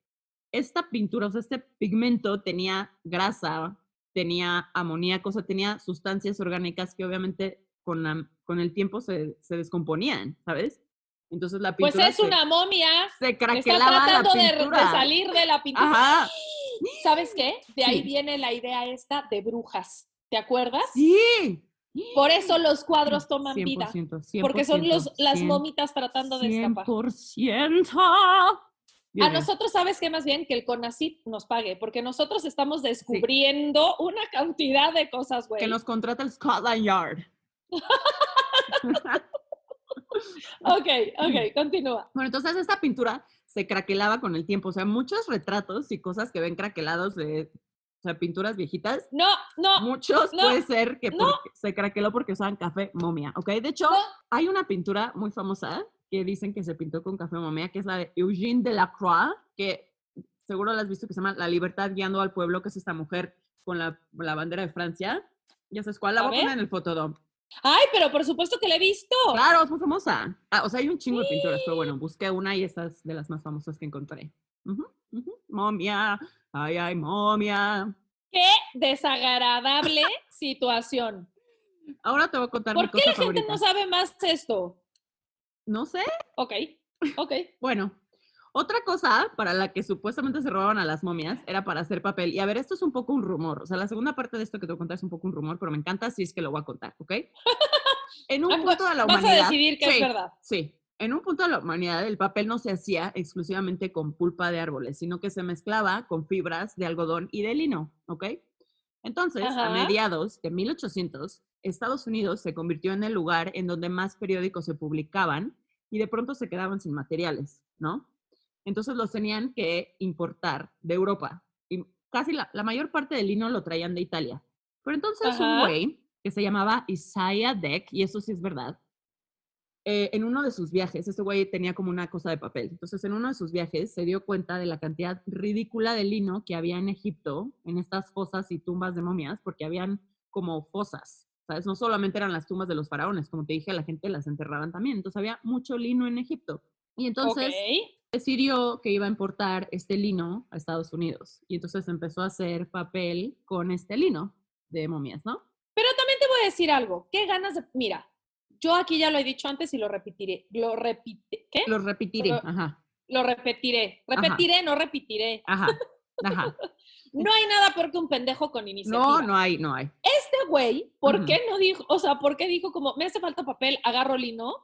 esta pintura, o sea, este pigmento tenía grasa, tenía amoníaco, o sea, tenía sustancias orgánicas que obviamente con el tiempo se descomponían, ¿sabes? Entonces la Pues pintura es una momia. se Está craquelaba la tratando de pintura. salir de la pintura. Ajá. ¿Sabes qué? De ahí Sí. viene la idea esta de brujas. ¿Te acuerdas? Sí. Por eso los cuadros toman 100%, vida. 100%, Porque son las momitas tratando de escapar. 100%. A nosotros, ¿sabes qué? Más bien que el CONACYT nos pague, porque nosotros estamos descubriendo una cantidad de cosas, güey. Que nos contrata el Scotland Yard. Ok, continúa. Bueno, entonces esta pintura se craquelaba con el tiempo. O sea, muchos retratos y cosas que ven craquelados de, o sea, pinturas viejitas. No. Muchos puede ser que se craqueló porque usaban café momia, ¿ok? De hecho, hay una pintura muy famosa que dicen que se pintó con café momia, que es la de Eugène Delacroix, que seguro la has visto, que se llama La libertad guiando al pueblo, que es esta mujer con la bandera de Francia. Ya sabes cuál, la voy a poner en el fotodom. Ay, pero por supuesto que la he visto. Claro, es muy famosa. O sea, hay un chingo de pinturas, pero bueno, busqué una y esta es de las más famosas que encontré. Momia, ay, momia. Qué desagradable situación. Ahora te voy a contar mi ¿Por qué cosa la gente favorita. no sabe más esto? No sé. Ok. Bueno, otra cosa para la que supuestamente se robaban a las momias era para hacer papel. Y a ver, esto es un poco un rumor. O sea, la segunda parte de esto que te voy a contar es un poco un rumor, pero me encanta si es que lo voy a contar, ¿ok? En un punto de la humanidad. Vas a decidir que es verdad. Sí. En un punto de la humanidad, el papel no se hacía exclusivamente con pulpa de árboles, sino que se mezclaba con fibras de algodón y de lino, ¿ok? Entonces, a mediados de 1800, Estados Unidos se convirtió en el lugar en donde más periódicos se publicaban y de pronto se quedaban sin materiales, ¿no? Entonces los tenían que importar de Europa. Y casi la mayor parte del lino lo traían de Italia. Pero entonces un güey que se llamaba Isaiah Deck, y eso sí es verdad, en uno de sus viajes, este güey tenía como una cosa de papel. Entonces, en uno de sus viajes se dio cuenta de la cantidad ridícula de lino que había en Egipto, en estas fosas y tumbas de momias, porque habían como fosas, ¿sabes? No solamente eran las tumbas de los faraones, como te dije, la gente las enterraban también. Entonces, había mucho lino en Egipto. Y entonces decidió que iba a importar este lino a Estados Unidos. Y entonces empezó a hacer papel con este lino de momias, ¿no? Pero también te voy a decir algo. ¿Qué ganas de...? Mira, yo aquí ya lo he dicho antes y lo repetiré. ¿Qué? Lo repetiré, ajá. Lo repetiré. Repetiré, no repetiré. Ajá. No hay nada peor que un pendejo con iniciativa. No hay. Este güey, ¿por qué no dijo? O sea, ¿por qué dijo como, me hace falta papel, agarro lino?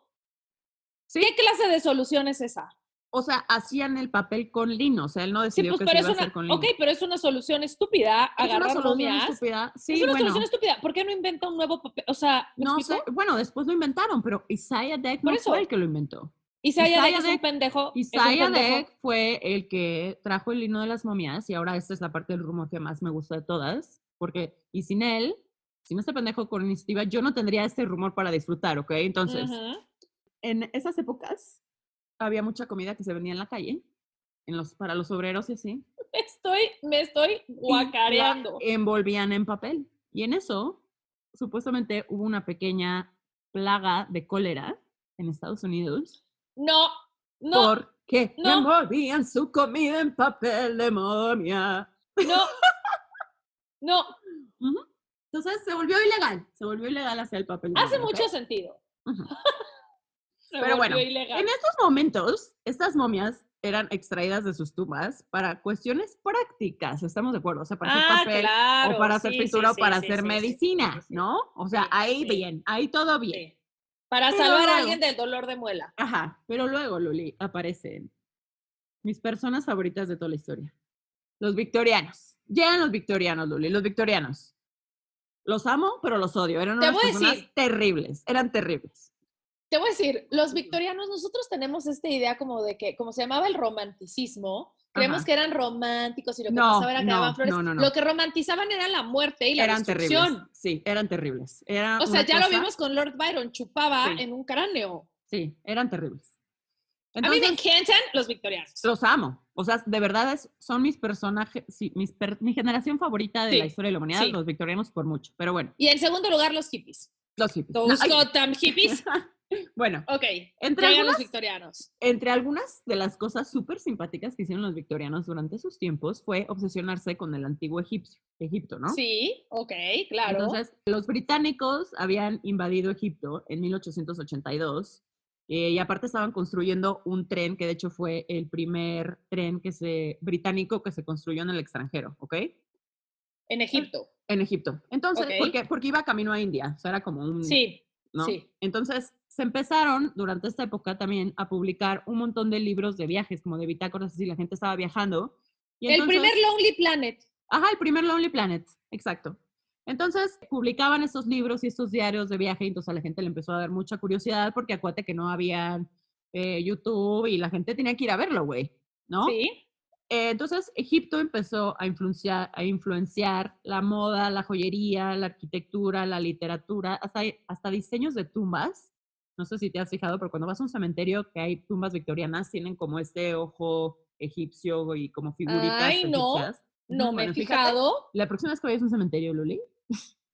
¿Sí? ¿Qué clase de solución es esa? O sea, hacían el papel con lino, o sea, él no decidió que se iba a hacer con lino. Ok, pero es una solución estúpida, agarrar momias. Sí, es una solución estúpida. ¿Por qué no inventa un nuevo papel? O sea, no sé, bueno, después lo inventaron, pero Isaiah Deck no fue el que lo inventó. Isaiah Deck es un pendejo. Isaiah Deck fue el que trajo el lino de las momias, y ahora esta es la parte del rumor que más me gusta de todas, porque, y sin él, sin este pendejo con iniciativa, yo no tendría este rumor para disfrutar, ¿ok? Entonces, en esas épocas, había mucha comida que se vendía en la calle, para los obreros y así. Me estoy guacareando. Y la envolvían en papel. Y en eso, supuestamente, hubo una pequeña plaga de cólera en Estados Unidos. No. Porque envolvían su comida en papel de momia. No. Entonces, se volvió ilegal hacer el papel de momia. Hace mucho sentido. Pero bueno, en estos momentos, estas momias eran extraídas de sus tumbas para cuestiones prácticas, ¿estamos de acuerdo? O sea, para hacer papel, o para hacer pintura, o para hacer medicina, ¿no? O sea, ahí todo bien. Para salvar a alguien del dolor de muela. Ajá, pero luego, Luli, aparecen mis personas favoritas de toda la historia. Los victorianos. Llegan los victorianos, Luli, los victorianos. Los amo, pero los odio. Eran unas personas terribles, eran terribles. Te voy a decir, los victorianos, nosotros tenemos esta idea como de que, como se llamaba el romanticismo, creemos que eran románticos y lo que pasaba era que daban flores. No. Lo que romantizaban era la muerte y la destrucción. Terribles. Sí, eran terribles. O sea, ya lo vimos con Lord Byron, chupaba en un cráneo. Sí, eran terribles. Entonces, a mí me encantan los victorianos. Los amo. O sea, de verdad son mis personajes, mi generación favorita de la historia de la humanidad, los victorianos por mucho, pero bueno. Y en segundo lugar, los hippies. Los hippies. Those goddamn hippies. Bueno, Ok, entre los victorianos. Entre algunas de las cosas súper simpáticas que hicieron los victorianos durante sus tiempos fue obsesionarse con el antiguo Egipto, ¿no? Sí, ok, claro. Entonces, los británicos habían invadido Egipto en 1882 y aparte estaban construyendo un tren que de hecho fue el primer tren británico que se construyó en el extranjero, ¿ok? En Egipto. En Egipto. Entonces, Ok. porque iba camino a India, o sea, era como Sí, ¿no? sí. Entonces, se empezaron durante esta época también a publicar un montón de libros de viajes, como de bitácoras, así la gente estaba viajando. Y El entonces, primer Lonely Planet. ajá, el primer Lonely Planet, exacto. Entonces, publicaban estos libros y estos diarios de viaje, y entonces a la gente le empezó a dar mucha curiosidad, porque acuérdate que no había YouTube y la gente tenía que ir a verlo, güey, ¿no? Sí. Entonces, Egipto empezó a influenciar la moda, la joyería, la arquitectura, la literatura, hasta diseños de tumbas. No sé si te has fijado, pero cuando vas a un cementerio que hay tumbas victorianas, tienen como este ojo egipcio y como figuritas Ay, egipcias. no me he Bueno, fíjate, fijado. la próxima vez que vayas a un cementerio, Luli,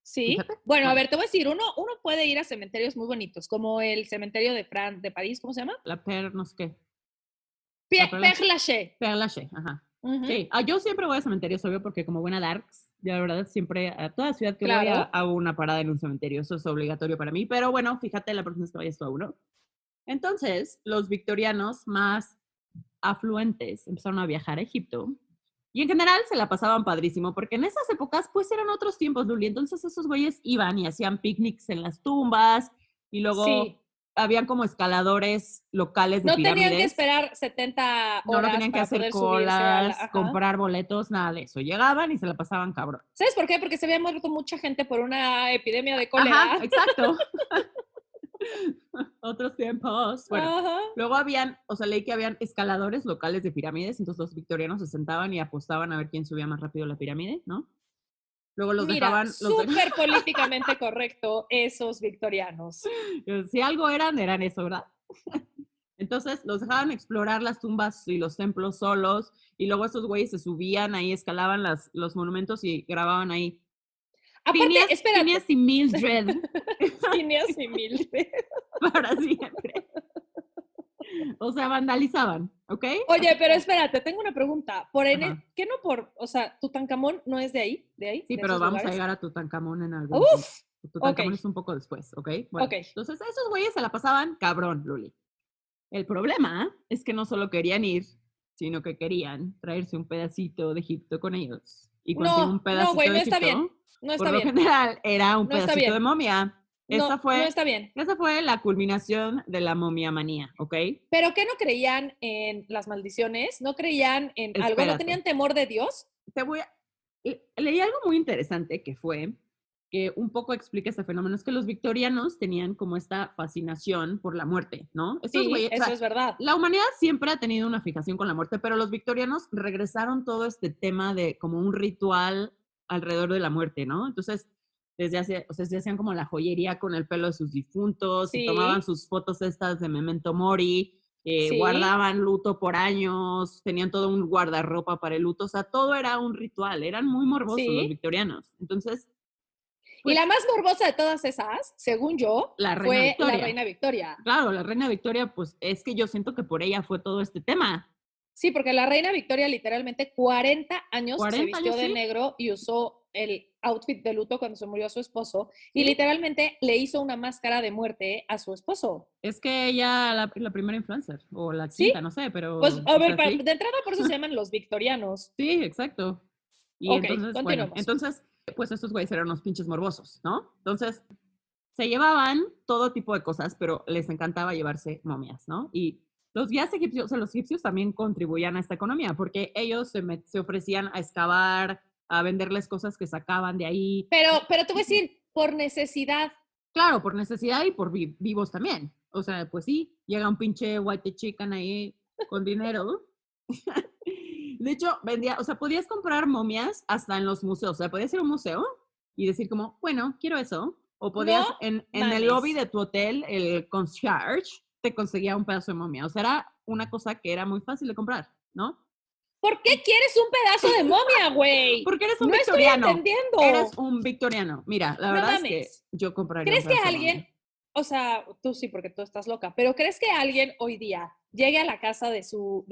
Sí. fíjate. Bueno, a ver, te voy a decir, uno puede ir a cementerios muy bonitos, como el cementerio de París, ¿cómo se llama? La no sé qué. Père Lachaise. Père Lachaise, ajá. Uh-huh. Sí, yo siempre voy a cementerios, obvio, porque como buena darks, ya la verdad siempre a toda ciudad que Claro. voy hago una parada en un cementerio, eso es obligatorio para mí, pero bueno, fíjate la próxima vez que vayas tú a uno. Entonces, los victorianos más afluentes empezaron a viajar a Egipto y en general se la pasaban padrísimo, porque en esas épocas pues eran otros tiempos, Luli, entonces esos güeyes iban y hacían picnics en las tumbas y luego... Sí. Habían como escaladores locales de pirámides. No tenían que esperar 70 horas. No tenían que hacer colas, comprar boletos, nada de eso. Llegaban y se la pasaban cabrón. ¿Sabes por qué? Porque se había muerto mucha gente por una epidemia de cólera. Ajá, exacto. Otros tiempos. Bueno, Ajá. luego leí que habían escaladores locales de pirámides, entonces los victorianos se sentaban y apostaban a ver quién subía más rápido la pirámide, ¿no? Luego los dejaban... súper políticamente correcto esos victorianos. Si algo eran eso, ¿verdad? Entonces los dejaban explorar las tumbas y los templos solos y luego estos güeyes se subían ahí, escalaban los monumentos y grababan ahí. Aparte, espérate. Phineas y Mildred. Phineas y Mildred. Para siempre. O sea, vandalizaban, ¿ok? Oye, pero espérate, tengo una pregunta. ¿Qué no o sea, Tutankamón no es de ahí? Sí, pero vamos a llegar a Tutankamón en algún punto. Tutankamón es un poco después, ¿ok? Bueno, entonces esos güeyes se la pasaban cabrón, Luli. El problema es que no solo querían ir, sino que querían traerse un pedacito de Egipto con ellos. Y cuando un pedacito de Egipto, está bien. No está por lo bien. general, era un pedacito de momia. No está bien. Esa fue la culminación de la momia manía, ¿ok? ¿Pero qué no creían en las maldiciones? ¿No creían en algo? ¿No tenían temor de Dios? Leí algo muy interesante que fue que un poco explica este fenómeno, es que los victorianos tenían como esta fascinación por la muerte, ¿no? Sí, eso es verdad. La humanidad siempre ha tenido una fijación con la muerte, pero los victorianos regresaron todo este tema de como un ritual alrededor de la muerte, ¿no? Entonces, desde hacían como la joyería con el pelo de sus difuntos, y tomaban sus fotos estas de Memento Mori, guardaban luto por años, tenían todo un guardarropa para el luto, o sea, todo era un ritual, eran muy morbosos los victorianos. Entonces, y la más morbosa de todas esas, según yo, fue la Reina Victoria. Claro, la Reina Victoria, pues es que yo siento que por ella fue todo este tema. Sí, porque la Reina Victoria literalmente 40 años se vistió de negro y usó el outfit de luto cuando se murió su esposo, y literalmente le hizo una máscara de muerte a su esposo. Es que ella la primera influencer, o la quinta, no sé, pero... Pues, a ver, de entrada por eso se llaman los victorianos. Sí, exacto. Y entonces, pues estos güeyes eran unos pinches morbosos, ¿no? Entonces, se llevaban todo tipo de cosas, pero les encantaba llevarse momias, ¿no? Y los guías egipcios, o sea, los egipcios también contribuían a esta economía, porque ellos se ofrecían a excavar, a venderles cosas que sacaban de ahí. Pero te voy a decir, por necesidad. Claro, por necesidad y por vivos también. O sea, pues sí, llega un pinche white chicken ahí con dinero. De hecho, podías comprar momias hasta en los museos. O sea, podías ir a un museo y decir como, bueno, quiero eso. O podías, en el lobby de tu hotel, el concierge te conseguía un pedazo de momia. O sea, era una cosa que era muy fácil de comprar, ¿no? ¿Por qué quieres un pedazo de momia, güey? Porque eres un victoriano. No estoy entendiendo. Eres un victoriano. Mira, la verdad es que yo compraría ¿Crees que alguien o sea, tú sí, porque tú estás loca, pero ¿crees que alguien hoy día llegue a la casa de su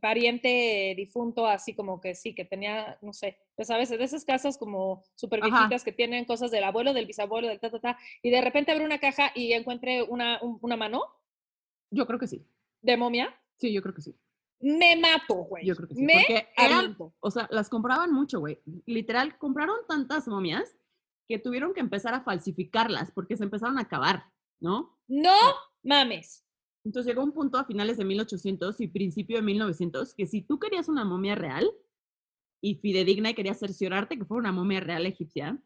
pariente difunto, así como que sí, que tenía, no sé, ya sabes, de esas casas como súper Ajá, viejitas que tienen cosas del abuelo, del bisabuelo, del y de repente abre una caja y encuentre una mano yo creo que sí. de momia? Sí, yo creo que sí. Me mato, güey. Yo creo que sí, Me porque eran, aviento. o sea, las compraban mucho, güey. Literal, compraron tantas momias que tuvieron que empezar a falsificarlas porque se empezaron a acabar, ¿no? No O sea, mames. entonces llegó un punto a finales de 1800 y principio de 1900 que si tú querías una momia real y fidedigna y querías cerciorarte que fuera una momia real egipcia,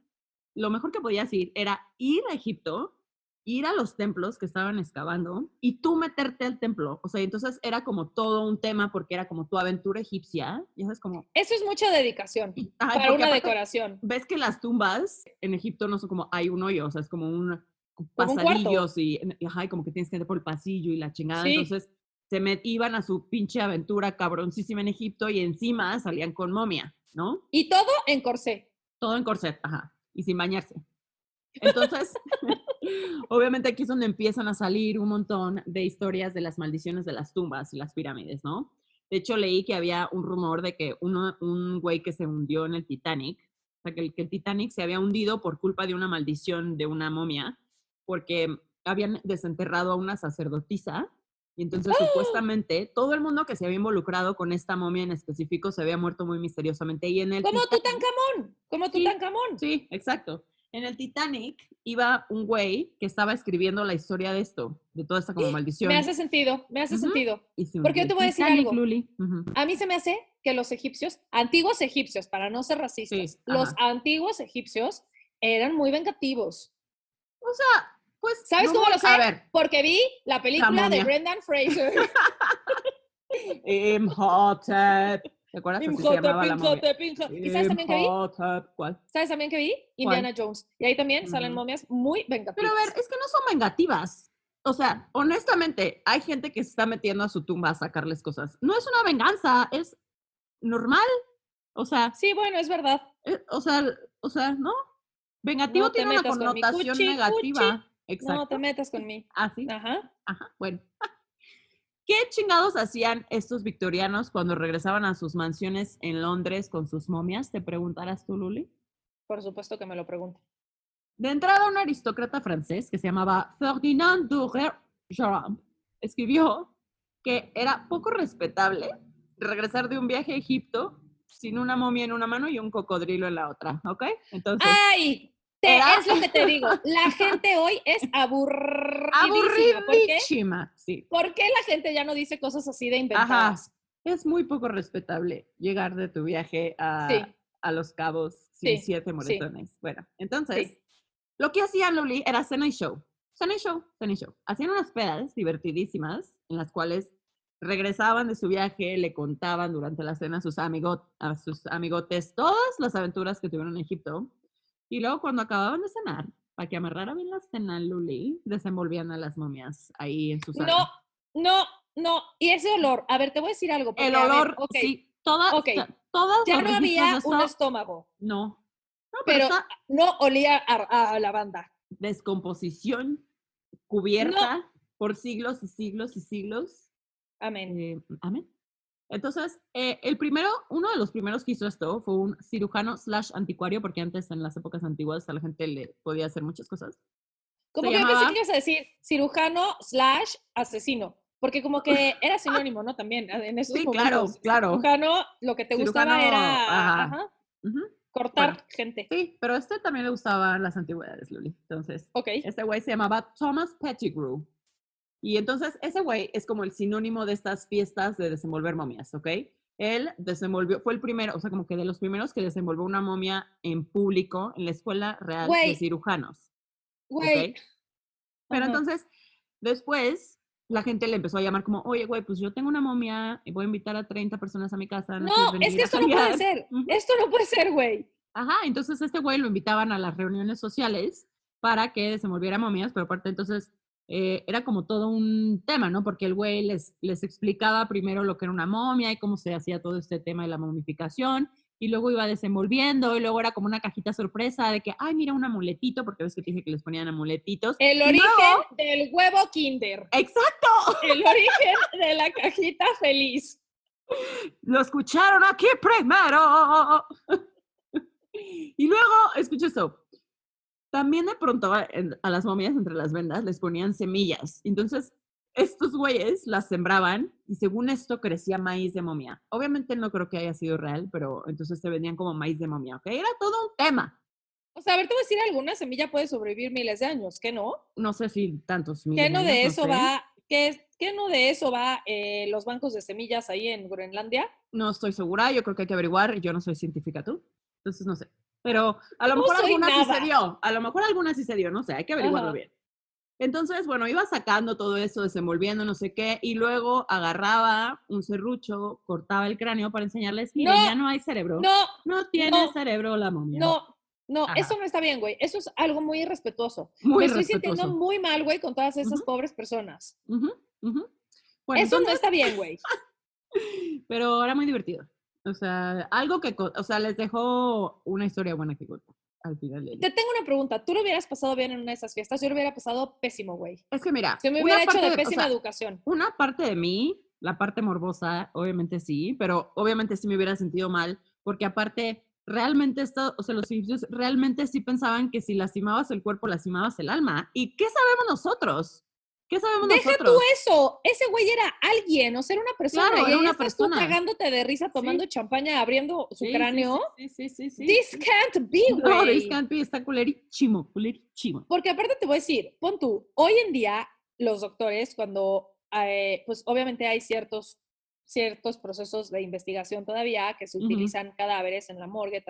lo mejor que podías ir a Egipto, ir a los templos que estaban excavando y tú meterte al templo. O sea, entonces era como todo un tema porque era como tu aventura egipcia. Y eso es como, Eso es mucha dedicación ay, para porque una aparte decoración. ves que las tumbas en Egipto no son como hay un hoyo, o sea, es como un Como un cuarto. pasadillos y ajá, y como que tienes que entrar por el pasillo y la chingada. Sí. Entonces iban a su pinche aventura cabroncísima en Egipto y encima salían con momia, ¿no? Y todo en corsé. Todo en corset, ajá, y sin bañarse. Entonces, obviamente aquí es donde empiezan a salir un montón de historias de las maldiciones de las tumbas y las pirámides, ¿no? De hecho, leí que había un rumor de que un güey que se hundió en el Titanic, o sea, que el Titanic se había hundido por culpa de una maldición de una momia, porque habían desenterrado a una sacerdotisa y entonces supuestamente todo el mundo que se había involucrado con esta momia en específico se había muerto muy misteriosamente y en el Como Titanic, Tutankamón. Como sí, Tutankamón. sí, exacto. En el Titanic iba un güey que estaba escribiendo la historia de esto, de toda esta como Me maldición. hace sentido, me hace Ujú. sentido. Y se Porque hundió yo te el voy a decir Titanic, algo. Luli. Ujú. A mí se me hace que los egipcios, antiguos egipcios, para no ser Sí, racistas, los ajá. antiguos egipcios eran muy vengativos. O sea, pues ¿Sabes no cómo muy, lo sé? a ver, Porque vi la la película de momia. Brendan Fraser. Imhotep. ¿Te acuerdas? Así se Imhotep, llamaba la momia. Imhotep, Imhotep. ¿Y sabes también qué vi? Imhotep. ¿Cuál? ¿Sabes también qué vi? ¿Cuál? Indiana Jones. Y ahí también salen Ujú. momias muy Pero a ver, vengativas. es que no son vengativas. O sea, honestamente, hay gente que se está metiendo a su tumba a sacarles cosas. No es una venganza, es normal. O sea, Sí, bueno, es verdad. eh, o sea, o sea, ¿no? Vengativo No te tiene una metas con mi connotación cuchi, cuchi. negativa. No te Exacto. metas con mi. Así. Ajá. Ajá. Bueno. ¿Qué chingados hacían estos victorianos cuando regresaban a sus mansiones en Londres con sus momias? ¿Te preguntarás tú, Luli? Por supuesto que me lo pregunto. De entrada, un aristócrata francés que se llamaba Ferdinand Durer-Jarab escribió que era poco respetable regresar de un viaje a Egipto sin una momia en una mano y un cocodrilo en la otra, ¿ok? Entonces, ¡Ay! era Es lo que te digo. La gente hoy es aburridísima. ¿Por qué? aburridísima, sí. ¿Por qué la gente ya no dice cosas así de Ajá, inventadas? es muy poco respetable llegar de tu viaje Sí, a Los Cabos sin sí, 7 sí, moretones. Bueno, entonces, sí. lo que hacían, Luli, era cena y show. Cena y show, cena y show. Hacían unas pedas divertidísimas en las cuales regresaban de su viaje, le contaban durante la cena a sus amigotes todas las aventuras que tuvieron en Egipto. Y luego cuando acababan de cenar, para que amarrara bien la cena, Luli, desenvolvían a las momias ahí en su No, sala. no, no. Y ese olor, a ver, te voy a decir algo, El porque, a ver, olor, ok, sí, ok. todos Ya los no registros de había un eso, estómago, no. No, pero pero está no olía a lavanda. descomposición No, cubierta por siglos y siglos y siglos. amén. Amén. Entonces, uno de los primeros que hizo esto fue un cirujano slash anticuario, porque antes en las épocas antiguas a la gente le podía hacer muchas cosas. Se Como que yo pensé que llamaba, ibas a decir cirujano slash asesino, porque como que era sinónimo, ¿no? También en esos sí, momentos. claro, claro, Cirujano, lo que te cirujano, gustaba era, ajá. ajá, Ujú. Bueno, cortar gente. sí, pero este también le gustaban las antigüedades, Luli. Entonces, Ok. este güey se llamaba Thomas Pettigrew. Y entonces ese güey es como el sinónimo de estas fiestas de desenvolver momias, ¿ok? Él fue el primero, o sea, como que de los primeros que desenvolvió una momia en público en la Escuela Real de Güey, Cirujanos, ¿ok? güey. Pero Ajá. entonces, después, la gente le empezó a llamar como, oye, güey, pues yo tengo una momia y voy a invitar a 30 personas a mi casa, ¿no No, quieres es venir que a esto no puede janguear? ser. Ujú. Esto no puede ser, güey. Ajá, entonces este güey lo invitaban a las reuniones sociales para que desenvolviera momias, pero aparte entonces era como todo un tema, ¿no? Porque el güey les explicaba primero lo que era una momia y cómo se hacía todo este tema de la momificación, y luego iba desenvolviendo, y luego era como una cajita sorpresa de que, ay, mira un amuletito, porque ves que te dije que les ponían amuletitos. El Y origen luego, del huevo Kinder. ¡exacto! El origen de la cajita feliz. Lo escucharon aquí primero. Y luego, escucha esto. También de pronto a las momias entre las vendas les ponían semillas. Entonces, estos güeyes las sembraban y según esto crecía maíz de momia. Obviamente no creo que haya sido real, pero entonces te vendían como maíz de momia, ¿ok? Era todo un tema. O sea, a ver, te voy a decir, alguna semilla puede sobrevivir miles de años, ¿qué no? No sé si tantos miles ¿Qué de no años, de no eso sé. va? ¿Qué no de eso va los bancos de semillas ahí en Groenlandia? No estoy segura, yo creo que hay que averiguar. Yo no soy científica, ¿tú? Entonces no sé. Pero a lo No mejor soy alguna sí se nada. dio. A lo mejor alguna sí se dio, no sé, hay que averiguarlo Ajá. bien. Entonces, bueno, iba sacando todo eso, desenvolviendo, no sé qué, y luego agarraba un serrucho, cortaba el cráneo para enseñarles, No, miren, ya no hay cerebro, no, no tiene no, cerebro la momia. no, eso Ajá, no está bien, güey. Eso es algo muy irrespetuoso. Me muy estoy sintiendo respetuoso. muy mal, güey, con todas esas Ujú, pobres personas. ujú, ujú. Bueno, Eso no entonces, está bien, güey. pero era muy divertido. O sea, algo que, o sea, les dejó una historia buena que contar al final del Te día. tengo una pregunta. ¿Tú lo hubieras pasado bien en una de esas fiestas? Yo lo hubiera pasado pésimo, güey. Es que mira, Se me una hubiera hecho parte de de, o pésima sea, educación. una parte de mí, la parte morbosa, obviamente sí, pero obviamente sí me hubiera sentido mal, porque aparte, realmente esto, o sea, los egipcios realmente sí pensaban que si lastimabas el cuerpo, lastimabas el alma. ¿Y qué sabemos nosotros? ¿Qué sabemos Deja tú nosotros? eso. Ese güey era alguien, o sea, era una persona. Claro, Y era ahí una estás tú persona. cagándote de risa tomando Sí, champaña, abriendo su sí, sí, sí, cráneo. sí, sí, sí, sí, This sí. can't be, No, this güey. can't be, está culerichimo, culerichimo. Porque aparte te voy a decir, pon tú, hoy en día los doctores, cuando, pues obviamente hay ciertos procesos de investigación todavía que se Ujú. utilizan cadáveres en la morgue,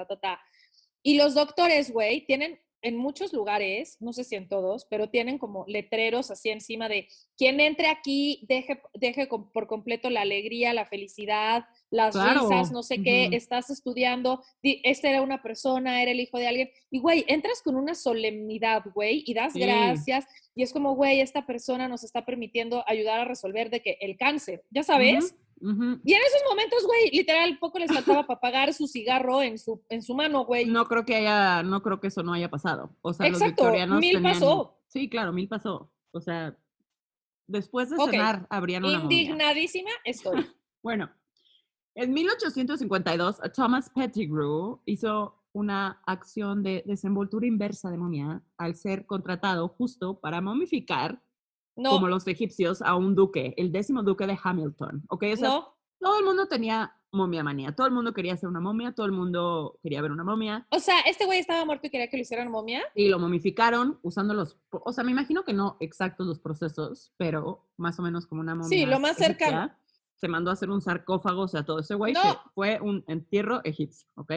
y los doctores, güey, tienen en muchos lugares, no sé si en todos, pero tienen como letreros así encima de quien entre aquí deje por completo la alegría, la felicidad, las risas, Claro. no sé qué, Ujú. estás estudiando, esta era una persona, era el hijo de alguien, y güey, entras con una solemnidad, güey, y das Sí. gracias, y es como, güey, esta persona nos está permitiendo ayudar a resolver de que el cáncer, ¿ya Ujú, sabes? ujú. Y en esos momentos, güey, literal, poco les faltaba para pagar su cigarro en su mano, güey. No creo que eso no haya pasado. O sea, los Exacto, victorianos 1000 tenían, pasó. sí, claro, 1000 pasó. O sea, después de Ok, cenar habrían una momia. indignadísima estoy. Bueno, en 1852, Thomas Pettigrew hizo una acción de desenvoltura inversa de momia al ser contratado justo para momificar, como No, los egipcios, a un duque, el 10º duque de Hamilton. ¿Ok? O sea, no. todo el mundo tenía momia manía. Todo el mundo quería hacer una momia, todo el mundo quería ver una momia. O sea, este güey estaba muerto y quería que lo hicieran momia. Y lo momificaron usando o sea, me imagino que no exactos los procesos, pero más o menos como una Sí, lo momia más cercano. egipcia. Se mandó a hacer un sarcófago, o sea, todo ese güey No, fue un entierro egipcio, ¿ok?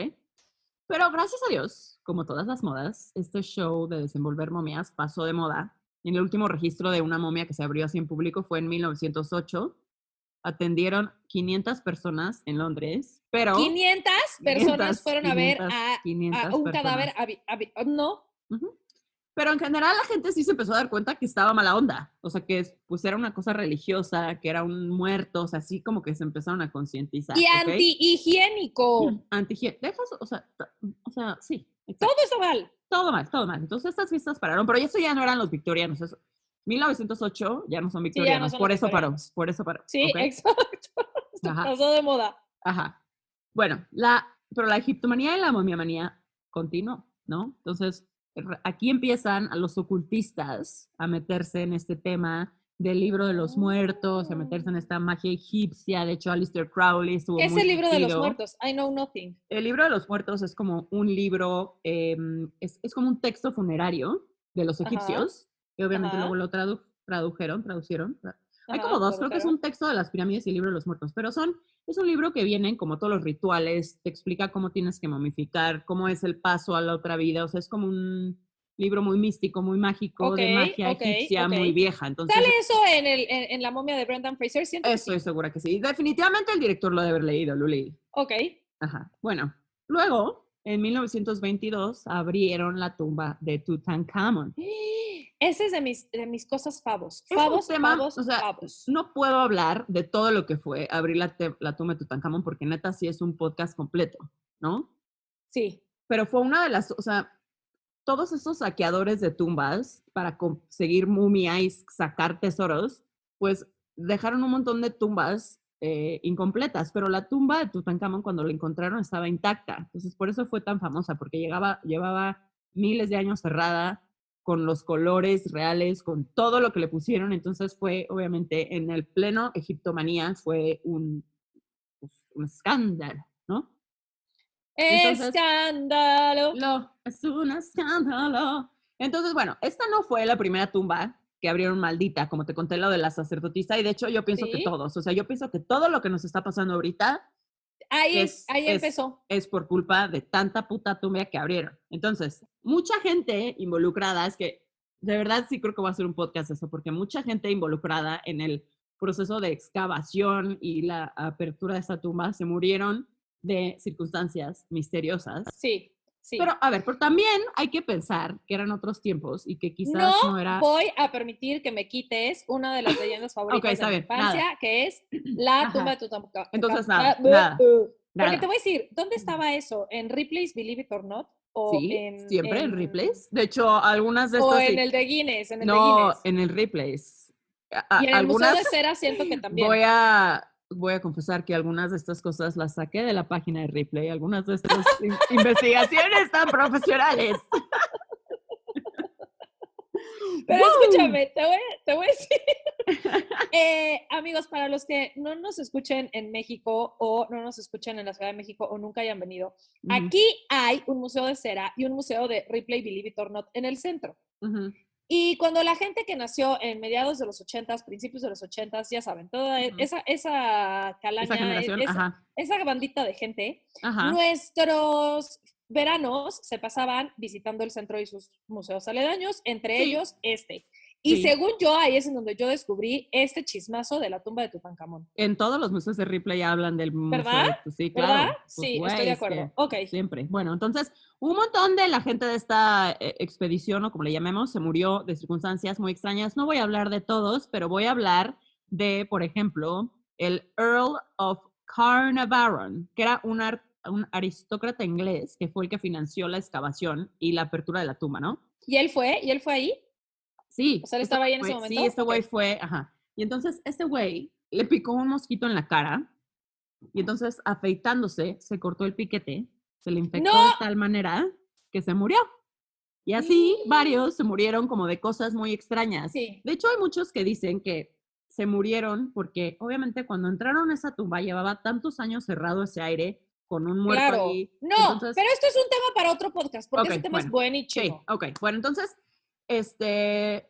Pero gracias a Dios, como todas las modas, este show de desenvolver momias pasó de moda. Y el último registro de una momia que se abrió así en público fue en 1908. Atendieron 500 personas en Londres, pero 500 personas 500, fueron a ver 500, a 500 un cadáver. personas. No, Ujú. Pero en general la gente sí se empezó a dar cuenta que estaba mala onda. O sea, que pues era una cosa religiosa, que era un muerto, o sea, así como que se empezaron a concientizar, y ¿ok? antihigiénico. Antihigiene, dejas, o sea, sí, Todo exacto. está mal. Todo mal, todo mal. Entonces estas fiestas pararon, pero eso ya no eran los victorianos. Eso, 1908 ya no son Sí, ya no victorianos, son los victorianos. por eso paró, Sí, ¿ok? exacto. Se Ajá, pasó de moda. ajá. Bueno, pero la egiptomanía y la momiamanía continuó, ¿no? Entonces, aquí empiezan a los ocultistas a meterse en este tema del libro de los muertos, a meterse en esta magia egipcia. De hecho, Aleister Crowley estuvo ¿Qué es muy el libro de los metido. muertos? I know nothing. El libro de los muertos es como un libro, es como un texto funerario de los Ajá, egipcios, y obviamente luego ajá, lo traducieron. Hay como ajá, dos, creo que es tradujeron. un texto de las pirámides y el libro de los muertos, pero es un libro que viene como todos los rituales, te explica cómo tienes que momificar, cómo es el paso a la otra vida, o sea, es como un libro muy místico, muy mágico, Ok, de magia ok, egipcia ok. muy vieja, entonces ¿Sale eso en la momia de Brendan Fraser? Siento que estoy sí. segura que sí. Definitivamente el director lo debe haber leído, Luli. Ok. Ajá. Bueno, luego, en 1922, abrieron la tumba de Tutankamón. Ese es de mis cosas favos. Es un Favos, tema, o favos, sea, favos. no puedo hablar de todo lo que fue abrir la tumba de Tutankamón porque neta sí es un podcast completo. ¿no? Sí. Pero fue una de las, o sea, todos esos saqueadores de tumbas para conseguir momia y sacar tesoros, pues dejaron un montón de tumbas incompletas, pero la tumba de Tutankamón cuando la encontraron estaba intacta. Entonces por eso fue tan famosa, porque llevaba miles de años cerrada, con los colores reales, con todo lo que le pusieron. Entonces fue, obviamente, en el pleno Egiptomanía, fue un escándalo, ¿no? Entonces, ¡Escándalo! es un escándalo. Entonces, bueno, esta no fue la primera tumba que abrieron maldita, como te conté lo de la sacerdotisa, y de hecho yo pienso que ¿Sí? todos, o sea, yo pienso que todo lo que nos está pasando ahorita Ahí empezó. es por culpa de tanta puta tumba que abrieron. Entonces, mucha gente involucrada, es que de verdad sí creo que voy a hacer un podcast eso, porque mucha gente involucrada en el proceso de excavación y la apertura de esta tumba se murieron de circunstancias misteriosas. Sí, sí. Pero, a ver, pero también hay que pensar que eran otros tiempos y que No quizás no era... voy a permitir que me quites una de las leyendas favoritas de mi infancia, nada. que es la Ajá. tumba de Tutankamón. Entonces, nada. Porque te voy a decir, ¿dónde estaba eso? ¿En Ripley's Believe It or Not? ¿O Sí, en, siempre en Ripley's. De hecho, algunas de o estas... en el de Guinness? En el de No, Guinness. en el Ripley's. Y en el Museo Algunas... de Cera siento que también. Voy a confesar que algunas de estas cosas las saqué de la página de Ripley. Algunas de estas investigaciones tan profesionales. Pero ¡Wow! escúchame, te voy a decir. Amigos, para los que no nos escuchen en México o no nos escuchen en la Ciudad de México o nunca hayan venido, aquí hay un museo de cera y un museo de Ripley Believe It or Not en el centro. Y cuando la gente que nació en mediados de los 80s, principios de los 80s, ya saben, toda esa calaña, esa bandita de gente, nuestros veranos se pasaban visitando el centro y sus museos aledaños, entre ellos este. Y según yo, ahí es en donde yo descubrí este chismazo de la tumba de Tutankamón. En todos los museos de Ripley hablan del museo. ¿Verdad? Sí, claro. ¿Verdad? Pues, sí, estoy de acuerdo. Ok. Siempre. Bueno, entonces, un montón de la gente de esta expedición, o como le llamemos, se murió de circunstancias muy extrañas. No voy a hablar de todos, pero voy a hablar de, por ejemplo, el Earl of Carnarvon, que era un aristócrata inglés que fue el que financió la excavación y la apertura de la tumba, ¿no? ¿Y él fue ahí? Sí. O sea, él estaba ahí en ese momento. Sí, este güey fue, Y entonces este güey le picó un mosquito en la cara y entonces afeitándose se cortó el piquete, se le infectó de tal manera que se murió. Y así varios se murieron como de cosas muy extrañas. Sí. De hecho, hay muchos que dicen que se murieron porque obviamente cuando entraron a esa tumba llevaba tantos años cerrado ese aire con un muerto ahí. No, entonces, pero esto es un tema para otro podcast, porque ese tema es buenísimo. Sí, bueno, entonces,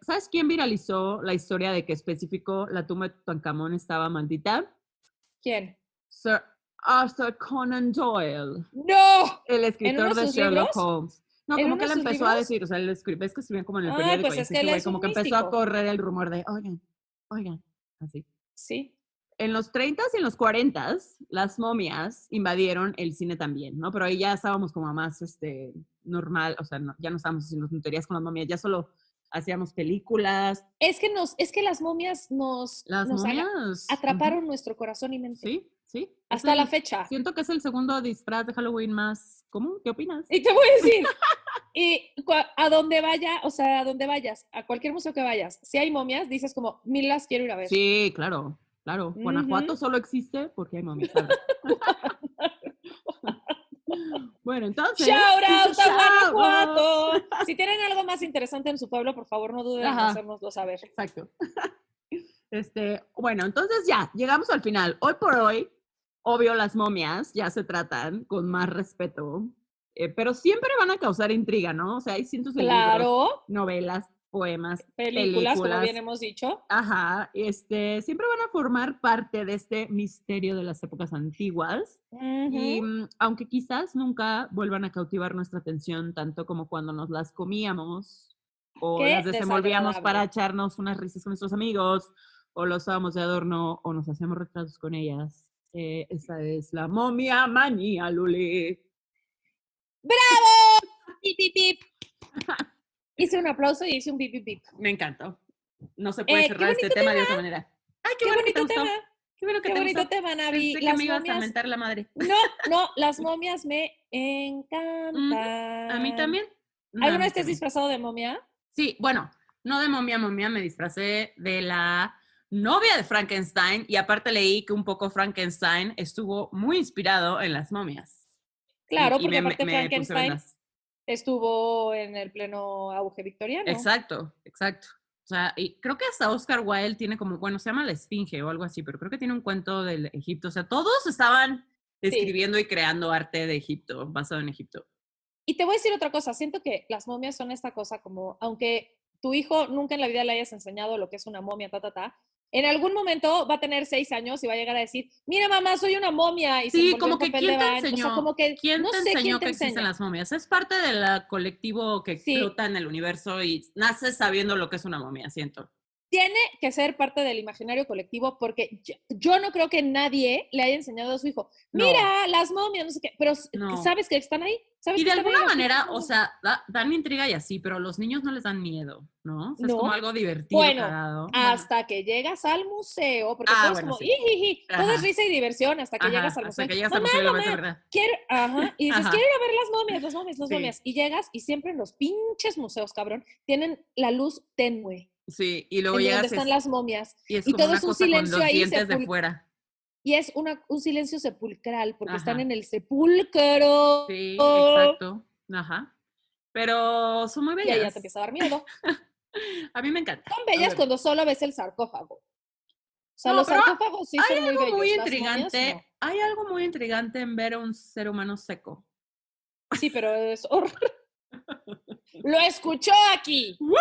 ¿sabes quién viralizó la historia de que especificó la tumba de Tutankamón estaba maldita? ¿Quién? Sir Arthur Conan Doyle. ¡No! El escritor de Sherlock Holmes. No, como que él empezó a decir, o sea, él escribía, es que escribían como en el periódico. Pues es que él es como que empezó a correr el rumor de, oigan, así. Sí. En los 30s y en los 40s, las momias invadieron el cine también, ¿no? Pero ahí ya estábamos como más normal, o sea, ya no estábamos haciendo tonterías con las momias, ya solo hacíamos películas. Es que las momias nos atraparon nuestro corazón y mente. Sí. Hasta la fecha. Siento que es el segundo disfraz de Halloween más común. ¿Qué opinas? Y te voy a decir, y a donde vayas, a cualquier museo que vayas, si hay momias, dices como, mil las quiero ir a ver. Sí, claro. Guanajuato solo existe porque hay momias. Bueno, entonces... ¡Shout out a Guanajuato! Si tienen algo más interesante en su pueblo, por favor, no duden en hacérnoslo saber. Exacto. Bueno, entonces ya, llegamos al final. Hoy por hoy, obvio, las momias ya se tratan con más respeto, pero siempre van a causar intriga, ¿no? O sea, hay cientos de libros, novelas, poemas, películas, como bien hemos dicho. Siempre van a formar parte de este misterio de las épocas antiguas. Y aunque quizás nunca vuelvan a cautivar nuestra atención tanto como cuando nos las comíamos o las desenvolvíamos para echarnos unas risas con nuestros amigos o los usábamos de adorno o nos hacíamos retratos con ellas. Esa es la momia manía, Luli. ¡Bravo! ¡Pip, pip, pip! Hice un aplauso y hice un bip, bip, bip. Me encantó. No se puede cerrar este tema de otra manera. ¡Ay, qué bonito tema! Qué bueno que Qué te bonito gustó. tema, Navi. Pensé que Las me ibas a momias. mentar la madre. No, las momias me Ujú, a mí encantan. también. A ¿Alguna mí vez te has también. disfrazado de momia? Sí, bueno, no de momia, me disfracé de la novia de Frankenstein y aparte leí que un poco Frankenstein estuvo muy inspirado en las momias. Claro, Y porque aparte me puse Frankenstein vendas. estuvo en el pleno auge victoriano. Exacto, exacto. O sea, y creo que hasta Oscar Wilde tiene como, bueno, se llama La Esfinge o algo así, pero creo que tiene un cuento del Egipto. O sea, todos estaban Sí. escribiendo y creando arte de Egipto, basado en Egipto. Y te voy a decir otra cosa, siento que las momias son esta cosa como, aunque tu hijo nunca en la vida le hayas enseñado lo que es una momia, en algún momento va a tener 6 años y va a llegar a decir, mira mamá, soy una momia, y se Sí, envolvió como en que papel de ¿quién te baño. O sea, enseñó? como que ¿Quién no te sé quién enseñó te que existen enseña. las momias? Es parte del colectivo que Sí, explota en el universo y naces sabiendo lo que es una momia, siento. tiene que ser parte del imaginario colectivo porque yo no creo que nadie le haya enseñado a su hijo, No, mira, las momias, no sé qué, pero no. sabes que están ahí, sabes Y que de están alguna ahí las pinches manera, o momias. sea, dan intriga y así, pero a los niños no les dan miedo, ¿no? O sea, es como No. algo divertido, Bueno, cagado. Bueno. hasta que llegas al museo, porque todo es Bueno, como, sí. ijiji, todo es Ajá, risa y diversión hasta que llegas ajá. al Hasta museo. que llegas al Mamá, museo y lo ves de mamá, verdad. quiero, ajá, y dices, quiero Ajá, ir a ver las momias, las momias, las sí, momias. Y llegas y siempre en los pinches museos, cabrón, tienen la luz tenue sí. Y luego en donde llegas están las momias. y es Y como todo una es un cosa con silencio los ahí dientes de fuera. y es un silencio sepulcral, porque están Ajá, en el sepulcro. sí, exacto. Ajá. Pero son muy Y ahí ya te bellas. empieza a dar miedo. A mí me encanta. Son A bellas ver. cuando solo ves el sarcófago. O sea, No, los pero sarcófagos sí hay son muy algo muy bellos, las momias no. intrigante. Hay algo muy intrigante en ver a un ser humano seco. Sí, pero es horrible. Lo escuchó aquí. ¡Woo!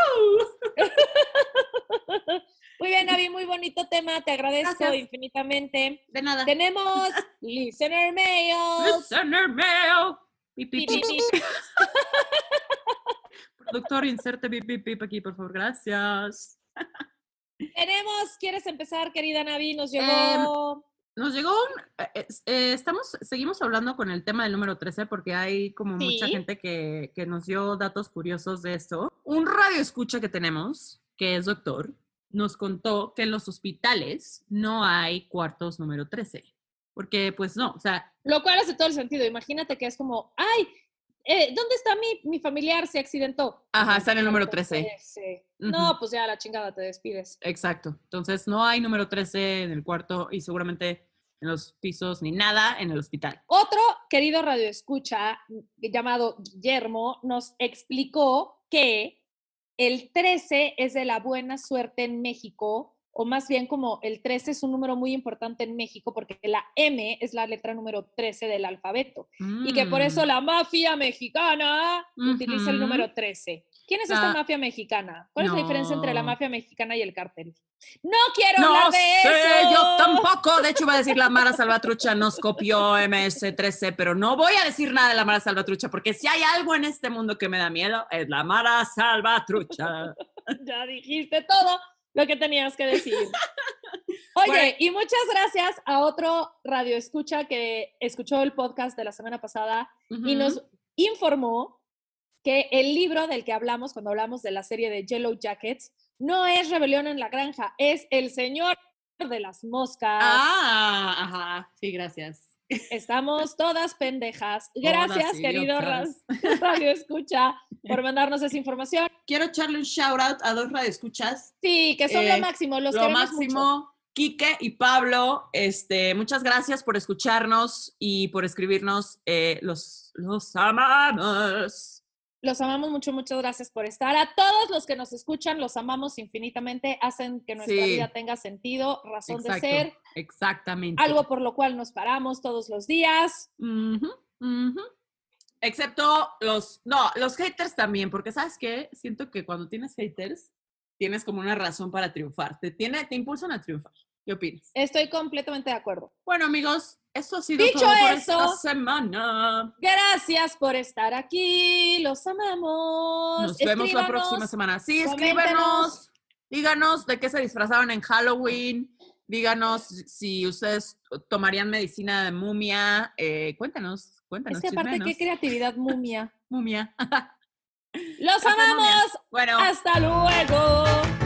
Muy bien, Avi, muy bonito tema. Te agradezco Gracias. infinitamente. De nada. Tenemos listener mails. Listener mail. Pip, pip, Pi, pi, pip. pi. Productor, inserte pip, pip, pip aquí, por favor. Gracias. Tenemos, ¿quieres empezar, querida Navi? Nos Em, llegó. Nos llegó seguimos hablando con el tema del número 13 porque hay como mucha Sí. gente que nos dio datos curiosos de esto. Un radio escucha que tenemos, que es doctor, nos contó que en los hospitales no hay cuartos número 13. Porque pues no, o sea, Lo cual hace todo el sentido. Imagínate que es como, ay, ¿dónde está mi familiar? Se accidentó. ajá, En el está en el número cuarto 13. 13. Ujú, No, pues ya la chingada te despides. exacto. Entonces no hay número 13 en el cuarto y seguramente en los pisos ni nada en el hospital. Otro querido radioescucha llamado Guillermo nos explicó que el 13 es de la buena suerte en México, o más bien como el 13 es un número muy importante en México porque la M es la letra número 13 del alfabeto y que por eso Mm, la mafia mexicana utiliza el ujú. número 13. ¿Quién es esta La- mafia mexicana? ¿Cuál es la diferencia entre la no. mafia mexicana y el cártel? No quiero No hablar de sé, yo eso. tampoco. De hecho, iba a decir la Mara Salvatrucha nos copió MS-13, pero no voy a decir nada de la Mara Salvatrucha, porque si hay algo en este mundo que me da miedo, es la Mara Salvatrucha. Ya dijiste todo lo que tenías que decir. Oye, Bueno, y muchas gracias a otro radio escucha que escuchó el podcast de la semana pasada y ujú. nos informó que el libro del que hablamos cuando hablamos de la serie de Yellow Jackets no es Rebelión en la Granja, es El Señor de las Moscas. Ajá, sí, gracias. Estamos todas pendejas. Todas Gracias, querido idiotas. radio escucha, por mandarnos esa información. Quiero echarle un shout out a dos radioescuchas. Sí, que son lo máximo, los Lo queremos mucho. máximo, Quique y Pablo, muchas gracias por escucharnos y por escribirnos. Los amamos. Los amamos mucho, muchas gracias por estar. A todos los que nos escuchan, los amamos infinitamente, hacen que nuestra vida tenga sentido, razón de ser, exactamente. algo por lo cual nos paramos todos los días. Ujú, ujú. Excepto los haters también, porque ¿sabes qué? Siento que cuando tienes haters, tienes como una razón para triunfar. Te impulsan a triunfar. ¿Qué opinas? Estoy completamente de acuerdo. Bueno, amigos, eso ha sido Dicho todo por eso, esta semana. gracias por estar aquí, los amamos. Nos vemos la próxima semana. Sí, escríbanos, díganos de qué se disfrazaban en Halloween, díganos si ustedes tomarían medicina de momia, cuéntanos, Es que aparte, qué creatividad, mumia. Momia. Los Café momia. amamos. Bueno. Hasta luego.